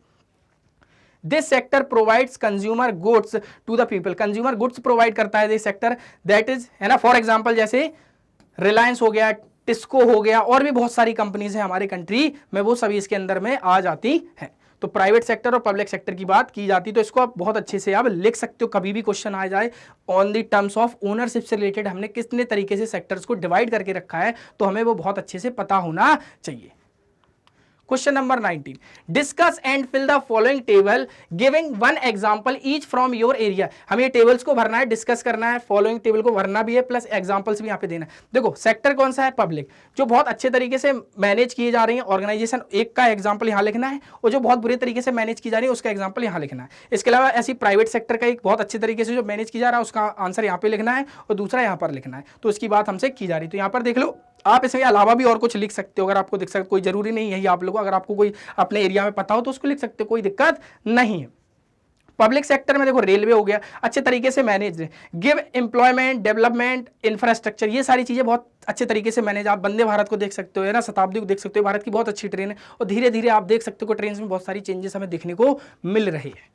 This sector provides consumer goods to the people, consumer goods provide करता है दिस सेक्टर, दैट इज, है ना, फॉर एग्जाम्पल जैसे रिलायंस हो गया, टिस्को हो गया, और भी बहुत सारी कंपनीज हैं हमारे कंट्री में, वो सभी इसके अंदर में आ जाती हैं। तो प्राइवेट सेक्टर और पब्लिक सेक्टर की बात की जाती, तो इसको आप बहुत अच्छे से आप लिख सकते हो, कभी भी क्वेश्चन आ जाए on the terms of ownership से रिलेटेड हमने कितने तरीके से सेक्टर्स को डिवाइड करके रखा है, तो हमें वो बहुत अच्छे से पता होना चाहिए। Question number 19, discuss and fill the following table giving one example each from your area. हमें ये टेबल्स को भरना है, डिस्कस करना है, फॉलोइंग टेबल को भरना भी है, प्लस एग्जांपल्स भी यहाँ पे देना है। देखो सेक्टर कौन सा है, पब्लिक, जो बहुत अच्छे तरीके से मैनेज किए जा रही है ऑर्गेनाइजेशन, एक का एग्जाम्पल यहाँ लिखना है, और जो बहुत बुरे तरीके से मैनेज की जा रही है उसका एग्जाम्पल यहाँ लिखना है। इसके अलावा ऐसी प्राइवेट सेक्टर का एक बहुत अच्छे तरीके से जो मैनेज की जा रहा है उसका आंसर यहाँ पे लिखना है, और दूसरा यहाँ पर लिखना है, तो इसकी बात हमसे की जा रही है। तो यहाँ पर देख लो, आप इसके अलावा भी और कुछ लिख सकते हो, अगर आपको दिख सकते, कोई जरूरी नहीं है आप लोगों, अगर आपको कोई अपने एरिया में पता हो तो उसको लिख सकते हो, कोई दिक्कत नहीं है। पब्लिक सेक्टर में देखो रेलवे हो गया, अच्छे तरीके से मैनेज है, गिव एम्प्लॉयमेंट, डेवलपमेंट, इंफ्रास्ट्रक्चर, ये सारी चीजें बहुत अच्छे तरीके से मैनेज। आप वंदे भारत को देख सकते हो, है ना, शताब्दी को देख सकते हो, भारत की बहुत अच्छी ट्रेन है, और धीरे धीरे आप देख सकते हो ट्रेन में बहुत सारी चेंजेस हमें देखने को मिल रही है।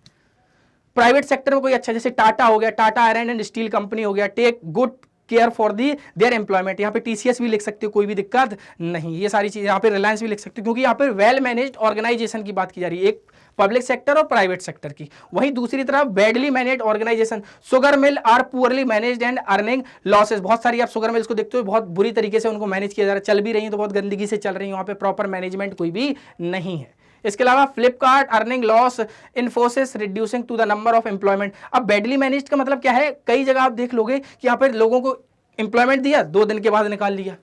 प्राइवेट सेक्टर में कोई अच्छा, जैसे टाटा हो गया, Tata iron and steel company हो गया, take good care for the their employment, यहाँ पे टीसीएस भी लिख सकते हो, कोई भी दिक्कत नहीं, ये सारी चीजें, यहाँ पे रिलायंस भी लिख सकते हो, क्योंकि यहाँ पे वेल मैनेज्ड ऑर्गेनाइजेशन की बात की जा रही है, एक पब्लिक सेक्टर और प्राइवेट सेक्टर की। वहीं दूसरी तरफ badly managed organisation, sugar mill are poorly managed and earning losses, बहुत सारी आप शुगर मिल्स को देखते हो बहुत बुरी तरीके से उनको मैनेज किया जा रहा है, चल भी रही है तो बहुत गंदगी से चल रही है, वहाँ पे प्रॉपर मैनेजमेंट कोई भी नहीं है। इसके अलावा Flipkart earning loss, Infosys reducing to the number of employment. अब बैडली मैनेज्ड का मतलब क्या है, कई जगह आप देख लोगे कि यहाँ पे लोगों को एम्प्लॉयमेंट दिया, 2 दिन के बाद निकाल लिया,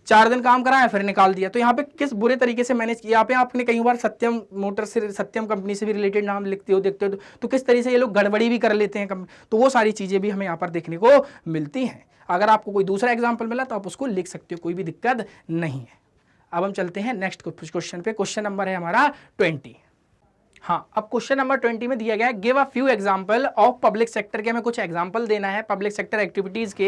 4 दिन काम कराया फिर निकाल दिया, तो यहाँ पे किस बुरे तरीके से मैनेज किया। यहाँ पे आपने कई बार सत्यम मोटर से, सत्यम कंपनी से भी रिलेटेड नाम लिखते हो, देखते हो तो किस तरीके से ये लोग गड़बड़ी भी कर लेते हैं, तो वो सारी चीजें भी हमें यहाँ पर देखने को मिलती हैं। अगर आपको कोई दूसरा एग्जाम्पल मिला तो आप उसको लिख सकते हो, कोई भी दिक्कत नहीं है। अब हम चलते हैं नेक्स्ट क्वेश्चन पे। क्वेश्चन नंबर है हमारा 20। हाँ, अब क्वेश्चन नंबर 20 में दिया गया है, give a few example of public sector के, हमें कुछ एग्जांपल देना है पब्लिक सेक्टर एक्टिविटीज के,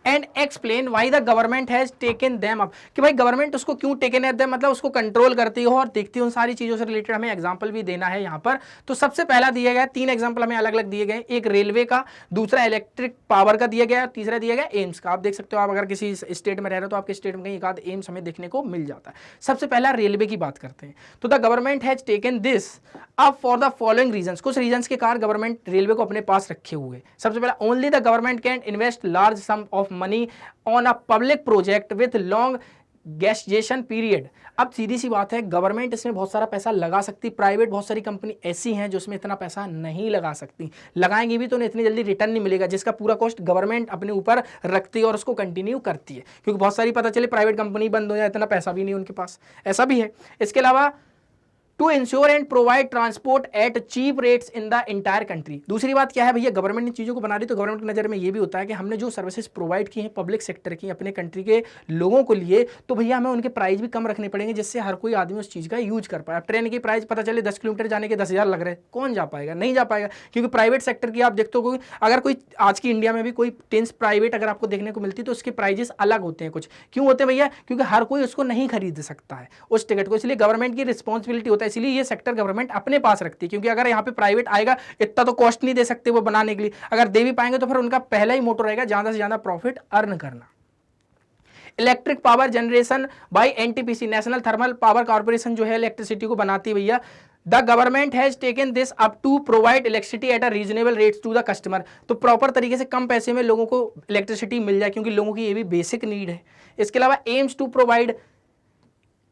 and explain why the government has taken them up, कि भाई गवर्नमेंट उसको क्यों टेकन एट देम, मतलब उसको कंट्रोल करती हो और देखती हो, उन सारी चीजों से रिलेटेड हमें एग्जाम्पल भी देना है यहाँ पर। तो सबसे पहला दिया गया 3 एग्जाम्पल हमें अलग अलग दिए गए, एक रेलवे का, दूसरा इलेक्ट्रिक पावर का दिया गया, तीसरा दिया गया एम्स का। आप देख सकते हो, आप अगर किसी स्टेट में रह रहे हो तो आपके स्टेट में कहीं एक आध एम्स हमें देखने को मिल जाता है। सबसे पहला रेलवे की बात करते हैं, तो the government has taken this up for the following reasons, कुछ रीजंस के कारण गवर्नमेंट रेलवे को अपने पास रखे हुए। सबसे पहला, only the government can invest large some of money on a public project with long gestation period. अब सीधी सी बात है, गवर्नमेंट इसमें बहुत सारा पैसा लगा सकती, प्राइवेट बहुत सारी कंपनी ऐसी हैं जो इसमें इतना पैसा नहीं लगा सकती, लगाएंगी भी तो उन्हें इतनी जल्दी रिटर्न नहीं मिलेगा, जिसका पूरा कॉस्ट गवर्नमेंट अपने ऊपर रखती है और उसको कंटिन्यू करती है, क्योंकि बहुत सारी पता चले प्राइवेट कंपनी बंद हो जाए, इतना पैसा भी नहीं उनके पास, ऐसा भी है। इसके अलावा to ensure and provide transport at cheap rates in the entire country. दूसरी बात क्या है भैया, गवर्नमेंट ने चीज़ों को बना रही, तो गवर्नमेंट की नज़र में ये भी होता है कि हमने जो सर्विसेज प्रोवाइड की हैं पब्लिक सेक्टर की अपने कंट्री के लोगों को लिए, तो भैया हमें उनके प्राइस भी कम रखने पड़ेंगे, जिससे हर कोई आदमी उस चीज़ का यूज कर पाए। अब ट्रेन की प्राइस पता चले 10 किलोमीटर जाने के 10,000 लग रहे हैं, कौन जा पाएगा, नहीं जा पाएगा, क्योंकि प्राइवेट सेक्टर की आप देखते हो, अगर कोई आज की इंडिया में भी कोई ट्रेन प्राइवेट अगर आपको देखने को मिलती है तो उसके प्राइजेस अलग होते हैं कुछ, क्यों होते हैं भैया, क्योंकि हर कोई उसको नहीं खरीद सकता है उस टिकट को, इसलिए गवर्नमेंट की रिस्पॉन्सिबिलिटी होता है, इसलिए ये सेक्टर गवर्नमेंट अपने पास रखती है, क्योंकि अगर यहाँ पे प्राइवेट आएगा इतना तो कॉस्ट नहीं दे सकते वो बनाने के लिए, अगर दे भी पाएंगे तो फिर उनका पहला ही मोटो रहेगा ज्यादा से ज्यादा प्रॉफिट अर्न करना। Electric power generation by NTPC, national thermal power corporation जो है इलेक्ट्रिसिटी को बनाती है भैया, the government has taken this up to provide electricity at a reasonable rates to the customer, तो प्रॉपर तरीके से कम पैसे में लोगों को इलेक्ट्रिसिटी मिल जाए, क्योंकि लोगों की ये भी बेसिक नीड है। इसके अलावा aims to provide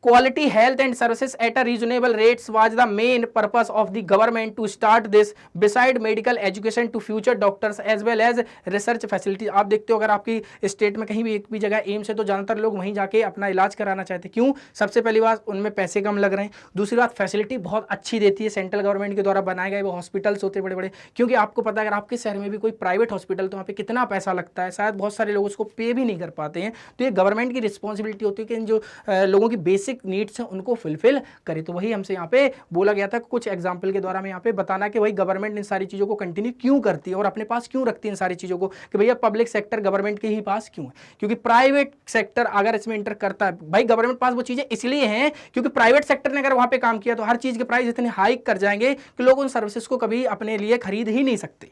quality health and services at a reasonable rates was the main purpose of the government to start this, beside medical education to future doctors as well as research facilities। आप देखते हो अगर आपकी state में कहीं भी एक भी जगह एम्स है तो ज़्यादातर लोग वहीं जाके अपना इलाज कराना चाहते हैं, क्यों, सबसे पहली बात उनमें पैसे कम लग रहे हैं, दूसरी बात फैसिलिटी बहुत अच्छी देती है, सेंट्रल गवर्नमेंट के द्वारा बनाए गए वो हॉस्पिटल्स होते बड़े बड़े, क्योंकि आपको पता है अगर आपके शहर में भी कोई प्राइवेट हॉस्पिटल तो वहाँ पे कितना पैसा लगता है, शायद बहुत सारे लोग उसको पे भी नहीं कर पाते हैं, तो ये गवर्नमेंट की रिस्पॉन्सिबिलिटी होती है कि इन जो लोगों की बेसिक नीड्स हैं उनको फुलफिल करे। तो वही हमसे यहाँ पे बोला गया था, कुछ एग्जांपल के द्वारा हमें यहाँ पे बताना कि भाई गवर्नमेंट इन सारी चीज़ों को कंटिन्यू क्यों करती है और अपने पास क्यों रखती है इन सारी चीज़ों को, कि भैया पब्लिक सेक्टर गवर्नमेंट के ही पास क्यों है, क्योंकि प्राइवेट सेक्टर अगर इसमें इंटर करता है, भाई गवर्नमेंट पास वो चीज़ें इसलिए हैं क्योंकि प्राइवेट सेक्टर ने अगर वहाँ पे काम किया तो हर चीज़ के प्राइस इतने हाइक कर जाएंगे कि लोग उन सर्विसेज को कभी अपने लिए खरीद ही नहीं सकते।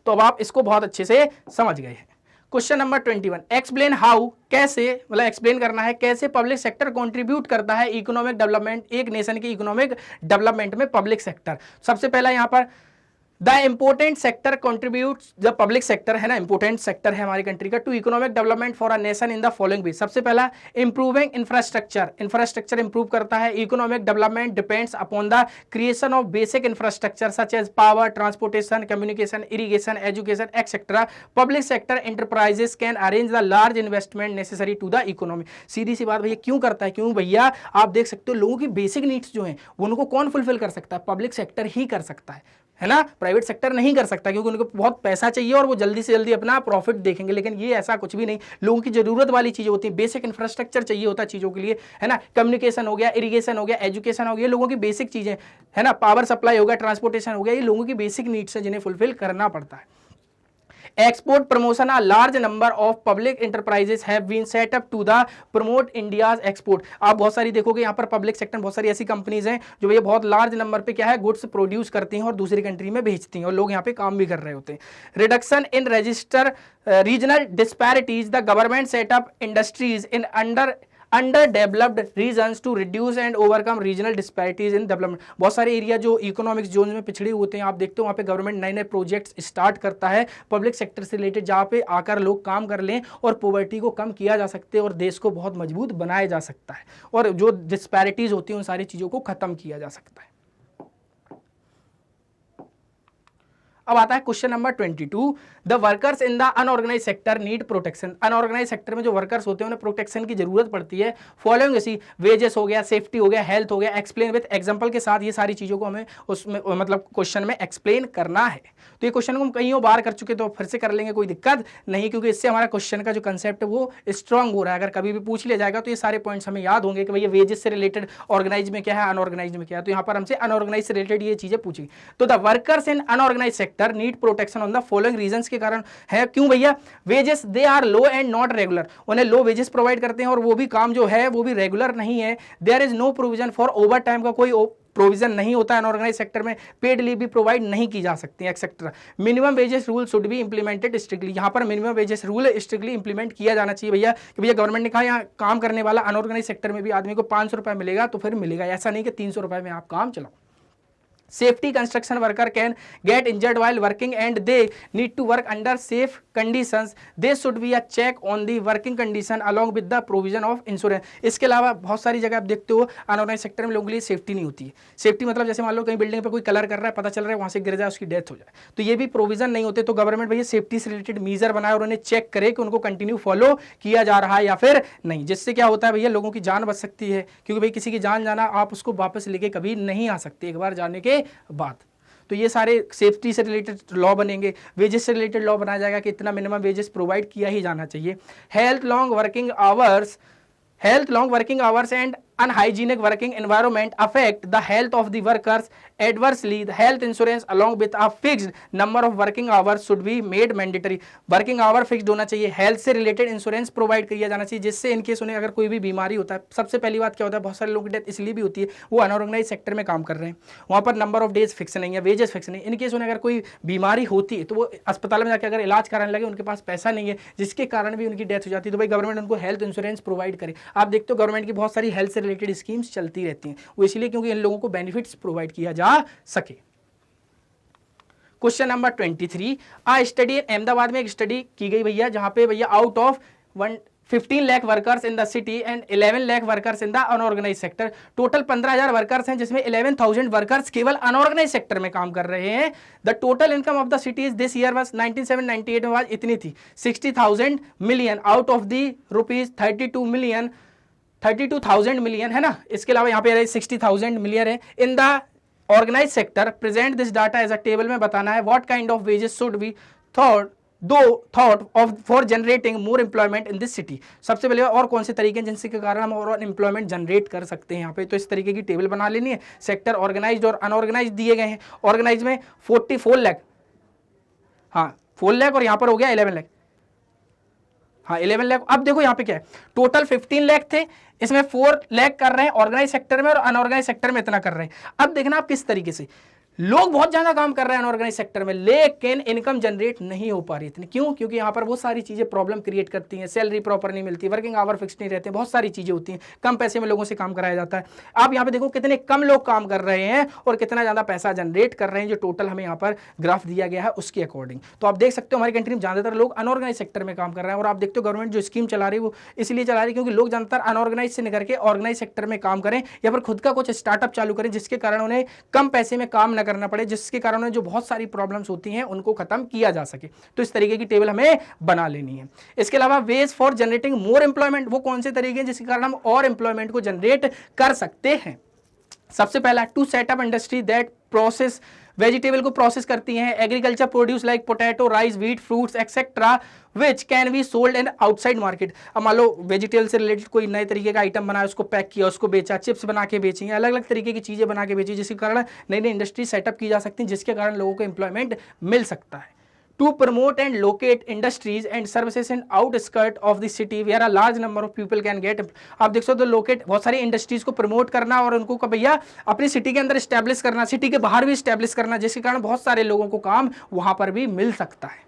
तो अब आप इसको बहुत अच्छे से समझ गए हैं। क्वेश्चन नंबर 21, एक्सप्लेन हाउ, कैसे, मतलब एक्सप्लेन करना है कैसे पब्लिक सेक्टर कंट्रीब्यूट करता है इकोनॉमिक डेवलपमेंट, एक नेशन की इकोनॉमिक डेवलपमेंट में पब्लिक सेक्टर। सबसे पहला यहाँ पर द इम्पोर्टेंट सेक्टर कॉन्ट्रीब्यूट्स, जब पब्लिक सेक्टर है ना, इंपोर्टेंट सेक्टर है हमारी कंट्री का, to economic development for a nation in the following way. सबसे पहला इंप्रूविंग इंफ्रास्ट्रक्चर, इंफ्रास्ट्रक्चर इंप्रूव करता है। Economic development depends upon the creation of basic infrastructure such as power, transportation, communication, irrigation, education etcetera. Public sector enterprises can arrange the large investment necessary to the economy. सीधी सी बात भैया, क्यों करता है, क्यों भैया, आप देख सकते हो लोगों की बेसिक नीड्स जो हैं उनको कौन फुलफिल कर सकता है, पब्लिक सेक्टर ही कर सकता है ना, प्राइवेट सेक्टर नहीं कर सकता, क्योंकि उनको बहुत पैसा चाहिए और वो जल्दी से जल्दी अपना प्रॉफिट देखेंगे। लेकिन ये ऐसा कुछ भी नहीं, लोगों की जरूरत वाली चीजें होती हैं, बेसिक इंफ्रास्ट्रक्चर चाहिए होता है चीजों के लिए, है ना, कम्युनिकेशन हो गया, इरिगेशन हो गया, एजुकेशन हो गया, लोगों की बेसिक चीजें, है ना, पावर सप्लाई हो गया, ट्रांसपोर्टेशन हो गया, ये लोगों की बेसिक नीड्स है जिन्हें फुलफिल करना पड़ता है। Export promotion, a large number of public enterprises have been set up to the promote India's export. आप बहुत सारी देखोगे यहाँ पर पब्लिक सेक्टर बहुत सारी ऐसी कंपनीज हैं जो भैया बहुत लार्ज नंबर पे क्या है गुड्स प्रोड्यूस करती हैं और दूसरी कंट्री में भेजती हैं और लोग यहाँ पे काम भी कर रहे होते हैं। Reduction in register regional disparities, the government setup industries in underdeveloped regions to reduce and overcome regional disparities in development। बहुत सारे एरिया जो इकोनॉमिक जोन में पिछड़े होते हैं, आप देखते हो वहाँ पे गवर्नमेंट नए नए प्रोजेक्ट्स स्टार्ट करता है पब्लिक सेक्टर से रिलेटेड, जहाँ पे आकर लोग काम कर लें और पॉवर्टी को कम किया जा सकते हैं और देश को बहुत मजबूत बनाया जा सकता है और जो डिस्पैरिटीज होती हैं उन सारी चीज़ों को खत्म किया जा सकता है। अब आता है question number 22, the workers in the unorganised sector need protection. Unorganised sector में जो वर्कर्स होते हैं उन्हें प्रोटेक्शन की जरूरत पड़ती है। फॉलोइंग जैसी वेजेस हो गया, सेफ्टी हो गया, हेल्थ हो गया, एक्सप्लेन विद एग्जांपल के साथ ये सारी चीज़ों को हमें उसमें मतलब क्वेश्चन में एक्सप्लेन करना है। तो ये क्वेश्चन को हम कईयों बार कर चुके तो फिर से कर लेंगे, कोई दिक्कत नहीं, क्योंकि इससे हमारा क्वेश्चन का जो कंसेप्ट है वो स्ट्रांग हो रहा है। अगर कभी भी पूछ लिया जाएगा तो ये सारे पॉइंट्स हमें याद होंगे कि भैया वेजेस से रिलेटेड ऑर्गेनाइज में क्या है, अनऑर्गेनाइज में क्या है। तो यहाँ पर हमसे अनऑर्गेनाइज से रिलेटेड ये चीज़ें पूछी। तो the workers in unorganised sector need protection on the following reasons के कारण है। क्यों भैया? Wages they are low and not regular, उन्हें लो वेजेस प्रोवाइड करते हैं और वो भी काम जो है वो भी रेगुलर नहीं है। There is no provision for overtime का कोई प्रोविजन नहीं होता है अनऑर्गेनाइज सेक्टर में। पेड लीव भी प्रोवाइड नहीं की जा सकती है etcetera. Minimum wages rule should be implemented strictly, यहाँ पर minimum wages rule strictly implement किया जाना चाहिए भैया कि भैया गवर्नमेंट ने कहा यहाँ काम करने वाला अनऑर्गेनाइज सेक्टर में भी आदमी को 500 रुपये मिलेगा तो फिर मिलेगा, ऐसा नहीं कि 300 रुपये में आप काम चलाओ। Safety construction worker can get injured while working and they need to work under safe conditions. There should be a check on the working condition along with the provision of insurance. इसके अलावा बहुत सारी जगह आप देखते हो unorganised sector में लोगों के लिए सेफ्टी नहीं होती है। सेफ्टी मतलब जैसे मान लो कहीं बिल्डिंग पे कोई कलर कर रहा है, पता चल रहा है वहाँ से गिर जाए उसकी डेथ हो जाए, तो ये भी प्रोविजन नहीं होते। तो गवर्नमेंट भैया सेफ्टी से रिलेटेड मीजर बनाए और उन्हें चेक करे कि उनको कंटिन्यू फॉलो किया जा रहा है या फिर नहीं, जिससे क्या होता है भैया लोगों की जान बच सकती है। क्योंकि भाई किसी की जान जाना आप उसको वापस लेके कभी नहीं आ सकते एक बार जाने के बाद। तो ये सारे सेफ्टी से रिलेटेड लॉ बनेंगे। वेजेस से रिलेटेड लॉ बनाया जाएगा कि इतना मिनिमम वेजेस प्रोवाइड किया ही जाना चाहिए। Health long working hours and unhygienic working environment affect the health of the workers adversely. The health insurance along with a fixed number of working hours should be made mandatory. Working hour fixed होना चाहिए। Health से related insurance provide किया जाना चाहिए, जिससे in case उन्हें अगर कोई भी बीमारी होता है, सबसे पहली बात क्या होता है, बहुत सारे लोगों की डेथ इसलिए भी होती है वो अनऑर्गेनाइज सेक्टर में काम कर रहे हैं, वहाँ पर नंबर ऑफ डेज फिक्स नहीं है, वेजेस फिक्स नहीं। इनकेस उन्हें अगर कोई बीमारी होती है तो वो अस्पताल में जाकर अगर इलाज कराने लगे, उनके पास पैसा नहीं है जिसके कारण भी उनकी डेथ हो जाती है, तो भाई गवर्नमेंट उनको हेल्थ इंश्योरेंस प्रोवाइड करे। आप देखते हो गवर्नमेंट की बहुत सारी हेल्थ से रिलेटेड स्कीम्स चलती रहती हैं, वो इसलिए क्योंकि इन लोगों को बेनिफिट्स प्रोवाइड किया जा सके। Question number 23, a study Ahmedabad में एक स्टडी की गई भैया, जहां पे भैया out of 15 lakh workers in the city and 11 lakh workers in the unorganised sector, total 15,000 workers हैं जिसमें 11,000 वर्कर्स केवल अनऑर्गेनाइज सेक्टर में काम कर रहे हैं। The total income of the city is this year was 97-98 में इतनी थी 60,000 million out of the rupees 32,000 million है ना। इसके अलावा यहाँ पे 60,000 मिलियन है। In the organised sector present this data as a table में बताना है what kind of wages should be thought of for generating more employment in this city. सबसे पहले और कौन से तरीके हैं जिनसे के कारण हम और एम्प्लॉयमेंट जनरेट कर सकते हैं यहाँ पे, तो इस तरीके की टेबल बना लेनी है। सेक्टर ऑर्गेनाइज्ड और अनऑर्गेनाइज्ड दिए गए हैं। ऑर्गेनाइज में 44 लाख, हाँ 4 लाख, और यहाँ पर हो गया 11 लाख, हाँ 11 लाख। अब देखो यहाँ पे क्या है, टोटल 15 लाख थे, इसमें 4 लाख कर रहे हैं ऑर्गेनाइज सेक्टर में और अनऑर्गेनाइज सेक्टर में इतना कर रहे हैं। अब देखना आप किस तरीके से लोग बहुत ज्यादा काम कर रहे हैं अनऑर्गेनाइज सेक्टर में, लेकिन इनकम जनरेट नहीं हो पा रही इतनी। क्यों? क्योंकि यहाँ पर बहुत सारी चीजें प्रॉब्लम क्रिएट करती हैं, सैलरी प्रॉपर नहीं मिलती, वर्किंग आवर फिक्स नहीं रहते, बहुत सारी चीजें होती हैं, कम पैसे में लोगों से काम कराया जाता है। आप यहाँ पे देखो कितने कम लोग काम कर रहे हैं और कितना ज्यादा पैसा जनरेट कर रहे हैं, जो टोटल हमें यहाँ पर ग्राफ दिया गया है उसके अकॉर्डिंग। तो आप देख सकते हो हमारी कंट्री में ज्यादातर लोग अनऑर्गेनाइज सेक्टर में काम कर रहे हैं। और आप देखते हो गवर्नमेंट जो स्कीम चला रही है वो इसलिए चला रही है क्योंकि लोग ज्यादातर अनऑर्गेनाइज से निकल के ऑर्गेनाइज सेक्टर में काम करें या फिर खुद का कुछ स्टार्टअप चालू करें, जिसके कारण उन्हें कम पैसे में काम न करना पड़े, जिसके कारण जो बहुत सारी प्रॉब्लम्स होती हैं उनको खत्म किया जा सके। तो इस तरीके की टेबल हमें बना लेनी है। इसके अलावा ways for generating more employment, वो कौन से तरीके हैं जिसके कारण हम और एम्प्लॉयमेंट को जनरेट कर सकते हैं। सबसे पहला, to set up industry that process vegetable को प्रोसेस करती हैं, agriculture produce like potato, rice, wheat, fruits etcetera which can be sold in outside market. अब मान लो वेजिटेबल से रिलेटेड कोई नए तरीके का आइटम बनाया, उसको पैक किया, उसको बेचा, चिप्स बना के बेची, अलग अलग तरीके की चीजें बना के बेची, जिसके कारण नई नई इंडस्ट्री सेटअप की जा सकती है, जिसके कारण लोगों को एम्प्लॉयमेंट मिल सकता है। To promote and locate industries and services in outskirt of the city where a large number of people can get. आप देख सकते हो लोकेट, बहुत सारी इंडस्ट्रीज को प्रमोट करना और उनको भैया अपनी सिटी के अंदर स्टैब्लिश करना, सिटी के बाहर भी स्टैब्लिश करना, जिसके कारण बहुत सारे लोगों को काम वहां पर भी मिल सकता है।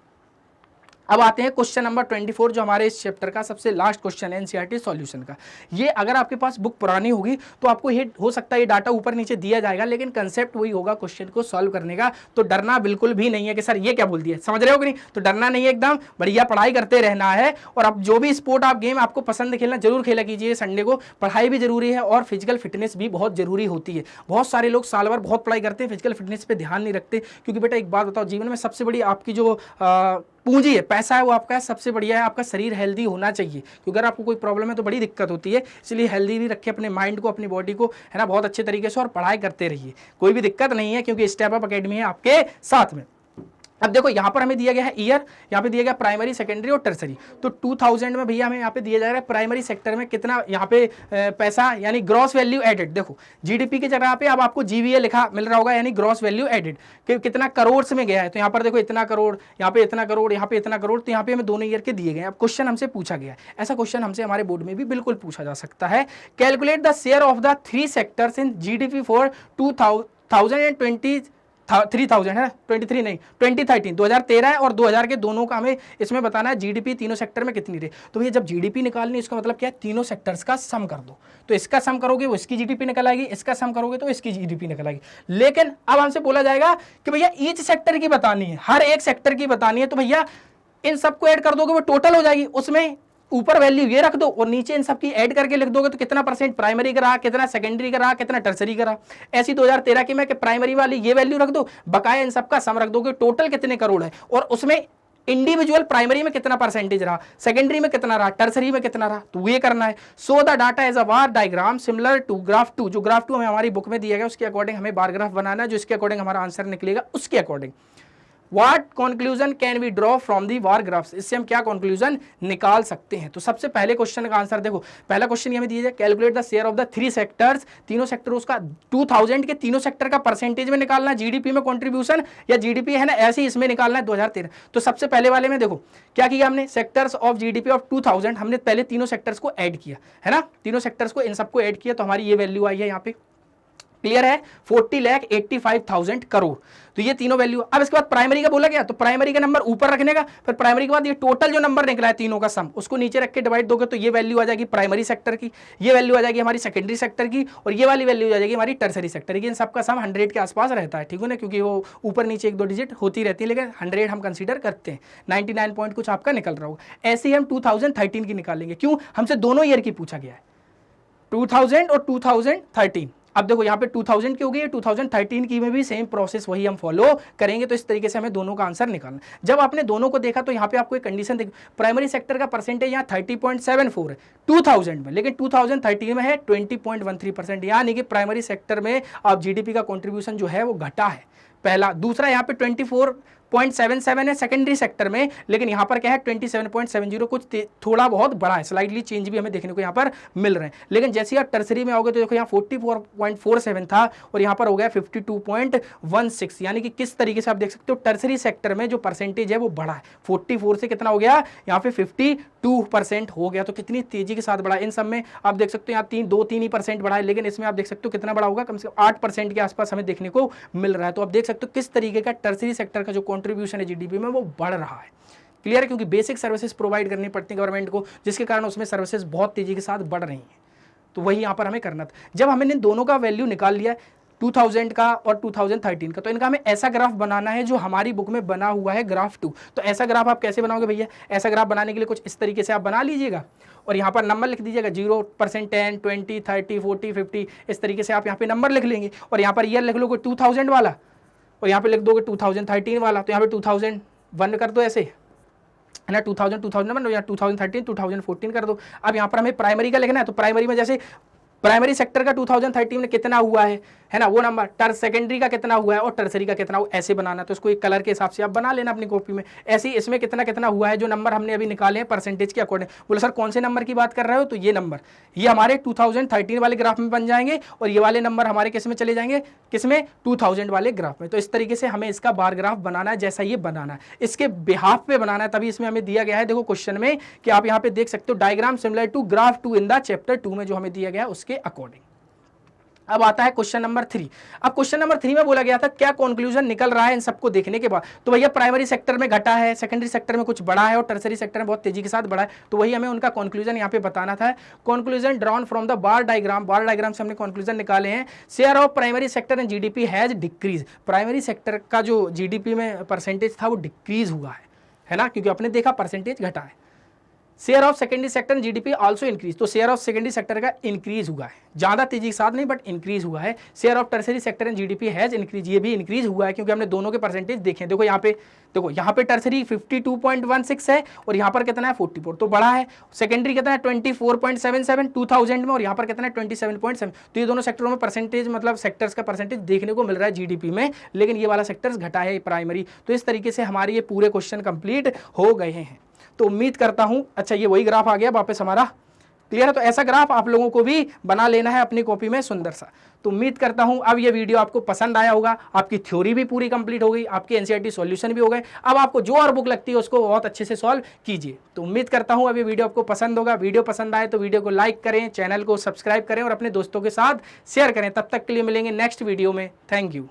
अब आते हैं क्वेश्चन नंबर 24 जो हमारे इस चैप्टर का सबसे लास्ट क्वेश्चन है एनसीईआरटी सॉल्यूशन का। ये अगर आपके पास बुक पुरानी होगी तो आपको ये हो सकता है ये डाटा ऊपर नीचे दिया जाएगा, लेकिन कंसेप्ट वही होगा क्वेश्चन को सॉल्व करने का। तो डरना बिल्कुल भी नहीं है कि सर ये क्या बोल दिया, समझ रहे हो कि नहीं, तो डरना नहीं है, एकदम बढ़िया पढ़ाई करते रहना है। और अब जो भी स्पोर्ट आप गेम आपको पसंद खेलना जरूर खेला कीजिए संडे को, पढ़ाई भी जरूरी है और फिजिकल फिटनेस भी बहुत जरूरी होती है। बहुत सारे लोग साल भर बहुत पढ़ाई करते हैं, फिजिकल फिटनेस पे ध्यान नहीं रखते, क्योंकि बेटा एक बात बताओ, जीवन में सबसे बड़ी आपकी जो पूंजी है, पैसा है, वो आपका सबसे बढ़िया है, आपका शरीर हेल्दी होना चाहिए। क्योंकि अगर आपको कोई प्रॉब्लम है तो बड़ी दिक्कत होती है, इसलिए हेल्दी भी रखें अपने माइंड को, अपनी बॉडी को, है ना, बहुत अच्छे तरीके से, और पढ़ाई करते रहिए, कोई भी दिक्कत नहीं है, क्योंकि स्टेप अप एकेडमी है आपके साथ में। अब देखो यहाँ पर हमें दिया गया है ईयर, यहाँ पे दिया गया प्राइमरी, सेकेंडरी और टर्सरी। तो 2000 में भैया हमें यहाँ पे दिया जा रहा है प्राइमरी सेक्टर में कितना यहाँ पे पैसा, यानी ग्रॉस वैल्यू एडेड। देखो जीडीपी की जगह पे अब आपको जीवीए लिखा मिल रहा होगा, यानी ग्रॉस वैल्यू एडेड कि कितना करोड़ में गया है। तो यहाँ पर देखो इतना करोड़, यहाँ पे इतना करोड़, यहाँ पे इतना करोड़, तो यहाँ पे हमें दोनों ईयर के दिए गए। अब क्वेश्चन हमसे पूछा गया है, ऐसा क्वेश्चन हमसे हमारे बोर्ड में भी बिल्कुल पूछा जा सकता है। Calculate the share of the 3 sectors in GDP for 2013 है, 23 नहीं 2013, 2013 है और 2000 के दोनों का हमें इसमें बताना है जीडीपी तीनों सेक्टर में कितनी रही। तो भैया जब जीडीपी निकालनी, इसका मतलब क्या है, तीनों सेक्टर्स का सम कर दो। तो इसका सम करोगे वो इसकी जीडीपी निकल आएगी, इसका सम करोगे तो इसकी जीडीपी निकल आएगी। लेकिन अब हमसे बोला जाएगा कि भैया ईच सेक्टर की बतानी है, हर एक सेक्टर की बतानी है। तो भैया इन सबको ऐड कर दोगे वो टोटल हो जाएगी, उसमें ऊपर वैल्यू ये रख दो और नीचे इन सब की ऐड करके लिख दोगे तो कितना परसेंट प्राइमरी का रहा, कितना सेकेंडरी का रहा, कितना टर्सरी का रहा। ऐसी 2013 की में कि प्राइमरी वाली ये वैल्यू रख दो, बकाया इन सब का सम रख दोगे, टोटल कितने करोड़ है और उसमें इंडिविजुअल प्राइमरी में कितना परसेंटेज रहा, सेकेंडरी में कितना रहा, टर्सरी में कितना रहा, तो ये करना है। So the data as a bar diagram similar to graph 2, जो ग्राफ 2 हमें हमारी बुक में दिया गया उसके अकॉर्डिंग हमें बार ग्राफ बनाना है, जो इसके अकॉर्डिंग हमारा आंसर निकलेगा उसके according. What conclusion can we draw from the bar graphs? इससे हम क्या कंक्लूजन निकाल सकते हैं। तो सबसे पहले क्वेश्चन का आंसर देखो, पहला क्वेश्चन ये हमें दिया जाए, calculate the share of the 3 sectors, तीनों सेक्टर उसका 2000 के तीनों सेक्टर का परसेंटेज में निकालना है, जीडीपी में कंट्रीब्यूशन या जीडीपी है ना, ऐसे ही इसमें निकालना है 2013। तो सबसे पहले वाले में देखो क्या किया हमने, सेक्टर्स ऑफ जीडीपी ऑफ 2000, हमने पहले तीनों सेक्टर्स को ऐड किया है ना, तीनों सेक्टर्स को इन सबको ऐड किया तो हमारी ये वैल्यू आई है यहाँ पे, क्लियर है, 40,85,000 करोड़। तो ये तीनों वैल्यू। अब इसके बाद प्राइमरी का बोला गया तो प्राइमरी का नंबर ऊपर रखने का, फिर प्राइमरी के बाद ये टोटल जो नंबर निकला है तीनों का सम उसको नीचे रख के डिवाइड दोगे तो ये वैल्यू आ जाएगी प्राइमरी सेक्टर की, ये वैल्यू आ जाएगी हमारी सेकेंडरी सेक्टर की और ये वाली वैल्यू आ जाएगी हमारी टर्सरी सेक्टर की। इन सबका सम 100 के आसपास रहता है, ठीक है ना, क्योंकि वो ऊपर नीचे 1-2 डिजिट होती रहती है, लेकिन 100 हम कंसीडर करते हैं, 99 पॉइंट कुछ आपका निकल रहा होगा। ऐसे ही हम 2013 की निकालेंगे, क्यों, हमसे दोनों ईयर की पूछा गया है, 2000 और 2013। अब देखो यहाँ पे 2000 की हो गई है, 2013 की में भी सेम प्रोसेस वही हम फॉलो करेंगे। तो इस तरीके से हमें दोनों का आंसर निकालना। जब आपने दोनों को देखा तो यहाँ पे आपको एक कंडीशन देखी, प्राइमरी सेक्टर का परसेंटेज यहाँ 30.74 है 2000 में, लेकिन 2013 में है 20.13%, यानी कि प्राइमरी सेक्टर में आप जीडीपी का कॉन्ट्रीब्यूशन जो है वो घटा है, पहला। दूसरा यहाँ पे 24.77 है सेकेंडरी सेक्टर में, लेकिन यहाँ पर क्या है 27.70, कुछ थोड़ा बहुत बड़ा है, स्लाइटली चेंज भी हमें देखने को यहाँ पर मिल रहे हैं। लेकिन जैसे आप टर्सरी में आओगे तो देखो यहाँ 44.47 था और यहाँ पर हो गया 52.16, यानी कि किस तरीके से आप देख सकते हो टर्सरी सेक्टर में जो परसेंटेज है वो बढ़ा है, 44 से कितना हो गया यहाँ पे 52% हो गया। तो कितनी तेजी के साथ बढ़ा, इन सब में आप देख सकते हो यहाँ 2-3% बढ़ा है, लेकिन इसमें आप देख सकते हो कितना बड़ा होगा, कम से कम 8% के आसपास हमें देखने को मिल रहा है। तो आप देख सकते हो किस तरीके का टर्सरी सेक्टर का जो कंट्रीब्यूशन है जीडीपी में वो बढ़ रहा है, क्लियर है, क्योंकि बेसिक सर्विसेज प्रोवाइड करनी पड़ती है गवर्नमेंट को, जिसके कारण उसमें सर्विसेज बहुत तेजी के साथ बढ़ रही हैं। तो वही यहाँ पर हमें करना था। जब हमने दोनों का वैल्यू निकाल लिया 2000 का और 2013 का, तो इनका हमें ऐसा ग्राफ बनाना है जो हमारी बुक में बना हुआ है ग्राफ 2। तो ऐसा ग्राफ आप कैसे बनाओगे भैया, ऐसा ग्राफ बनाने के लिए कुछ इस तरीके से आप बना लीजिएगा और यहाँ पर नंबर लिख दीजिएगा 0%, 10, 20, 30, 40, 50, इस तरीके से आप यहाँ पे नंबर लिख लेंगे और यहाँ पर ईयर लिख लोगे 2000 वाला और यहाँ पे लिख दोगे 2013 वाला। तो यहाँ पे 2001 कर दो ऐसे है ना, 2000, 2001 या 2013, 2014 कर दो। अब यहाँ पर हमें प्राइमरी का लिखना है, तो प्राइमरी में जैसे प्राइमरी सेक्टर का 2013 में कितना हुआ है ना, वो नंबर, सेकेंडरी का कितना हुआ है और टर्सरी का कितना हुआ, ऐसे बनाना। तो इसको एक कलर के हिसाब से आप बना लेना अपनी कॉपी में। ऐसे ही इसमें कितना कितना हुआ है, जो नंबर हमने अभी निकाले हैं परसेंटेज के अकॉर्डिंग। बोले सर कौन से नंबर की बात कर रहे हो, तो ये नंबर, ये हमारे 2013 वाले ग्राफ में बन जाएंगे और ये वाले नंबर हमारे किस में चले जाएंगे, किसमें, 2000 वाले ग्राफ में। तो इस तरीके से हमें इसका बार ग्राफ बनाना है, जैसा ये बनाना है, इसके बिहाफ पे बनाना है। तभी इसमें हमें दिया गया है, देखो क्वेश्चन में, कि आप यहाँ पे देख सकते हो diagram similar to graph 2 in the chapter 2 में जो हमें दिया गया है उसके अकॉर्डिंग। अब आता है क्वेश्चन नंबर 3। अब क्वेश्चन नंबर 3 में बोला गया था क्या कंक्लूजन निकल रहा है इन सबको देखने के बाद। तो भैया प्राइमरी सेक्टर में घटा है, सेकेंडरी सेक्टर में कुछ बढ़ा है और टर्सरी सेक्टर में बहुत तेजी के साथ बढ़ा है। तो वही हमें उनका कंक्लूजन यहाँ पे बताना था। Conclusion drawn from the bar diagram, bar diagram से हमने कंक्लूजन निकाले हैं। Share of primary sector in GDP has decrease, primary sector का जो जीडीपी में परसेंटेज था वो डिक्रीज हुआ है ना, क्योंकि आपने देखा परसेंटेज घटा है। Share of secondary sector GDP also increase, तो शेयर ऑफ सेकेंडरी सेक्टर का इंक्रीज हुआ है, ज्यादा तेजी के साथ नहीं बट इंक्रीज हुआ है। Share of tertiary sector in GDP has increase, ये भी इंक्रीज हुआ है क्योंकि हमने दोनों के परसेंटेज देखे। देखो यहाँ पे टर्सरी 52.16 है और यहाँ पर कितना है 44, तो बढ़ा है। सेकेंडरी कितना है 24.77 2000 में, और यहाँ पर कितना है 27.7। तो ये दोनों सेक्टरों में परसेंटेज, मतलब सेक्टर्स का परसेंटेज देखने को मिल रहा है जीडीपी में, लेकिन ये वाला सेक्टर्स घटा है प्राइमरी। तो इस तरीके से हमारे ये पूरे क्वेश्चन कंप्लीट हो गए हैं। तो उम्मीद करता हूं, अच्छा ये वही ग्राफ आ गया वापस हमारा, क्लियर है। तो ऐसा ग्राफ आप लोगों को भी बना लेना है अपनी कॉपी में सुंदर सा। तो उम्मीद करता हूं अब ये वीडियो आपको पसंद आया होगा, आपकी थ्योरी भी पूरी कंप्लीट हो गई, आपकी एनसीईआरटी सॉल्यूशन भी हो गए। अब आपको जो और बुक लगती है उसको बहुत अच्छे से सॉल्व कीजिए। तो उम्मीद करता हूं अब ये वीडियो आपको पसंद होगा। वीडियो पसंद आए तो वीडियो को लाइक करें, चैनल को सब्सक्राइब करें और अपने दोस्तों के साथ शेयर करें। तब तक के लिए मिलेंगे नेक्स्ट वीडियो में। Thank you.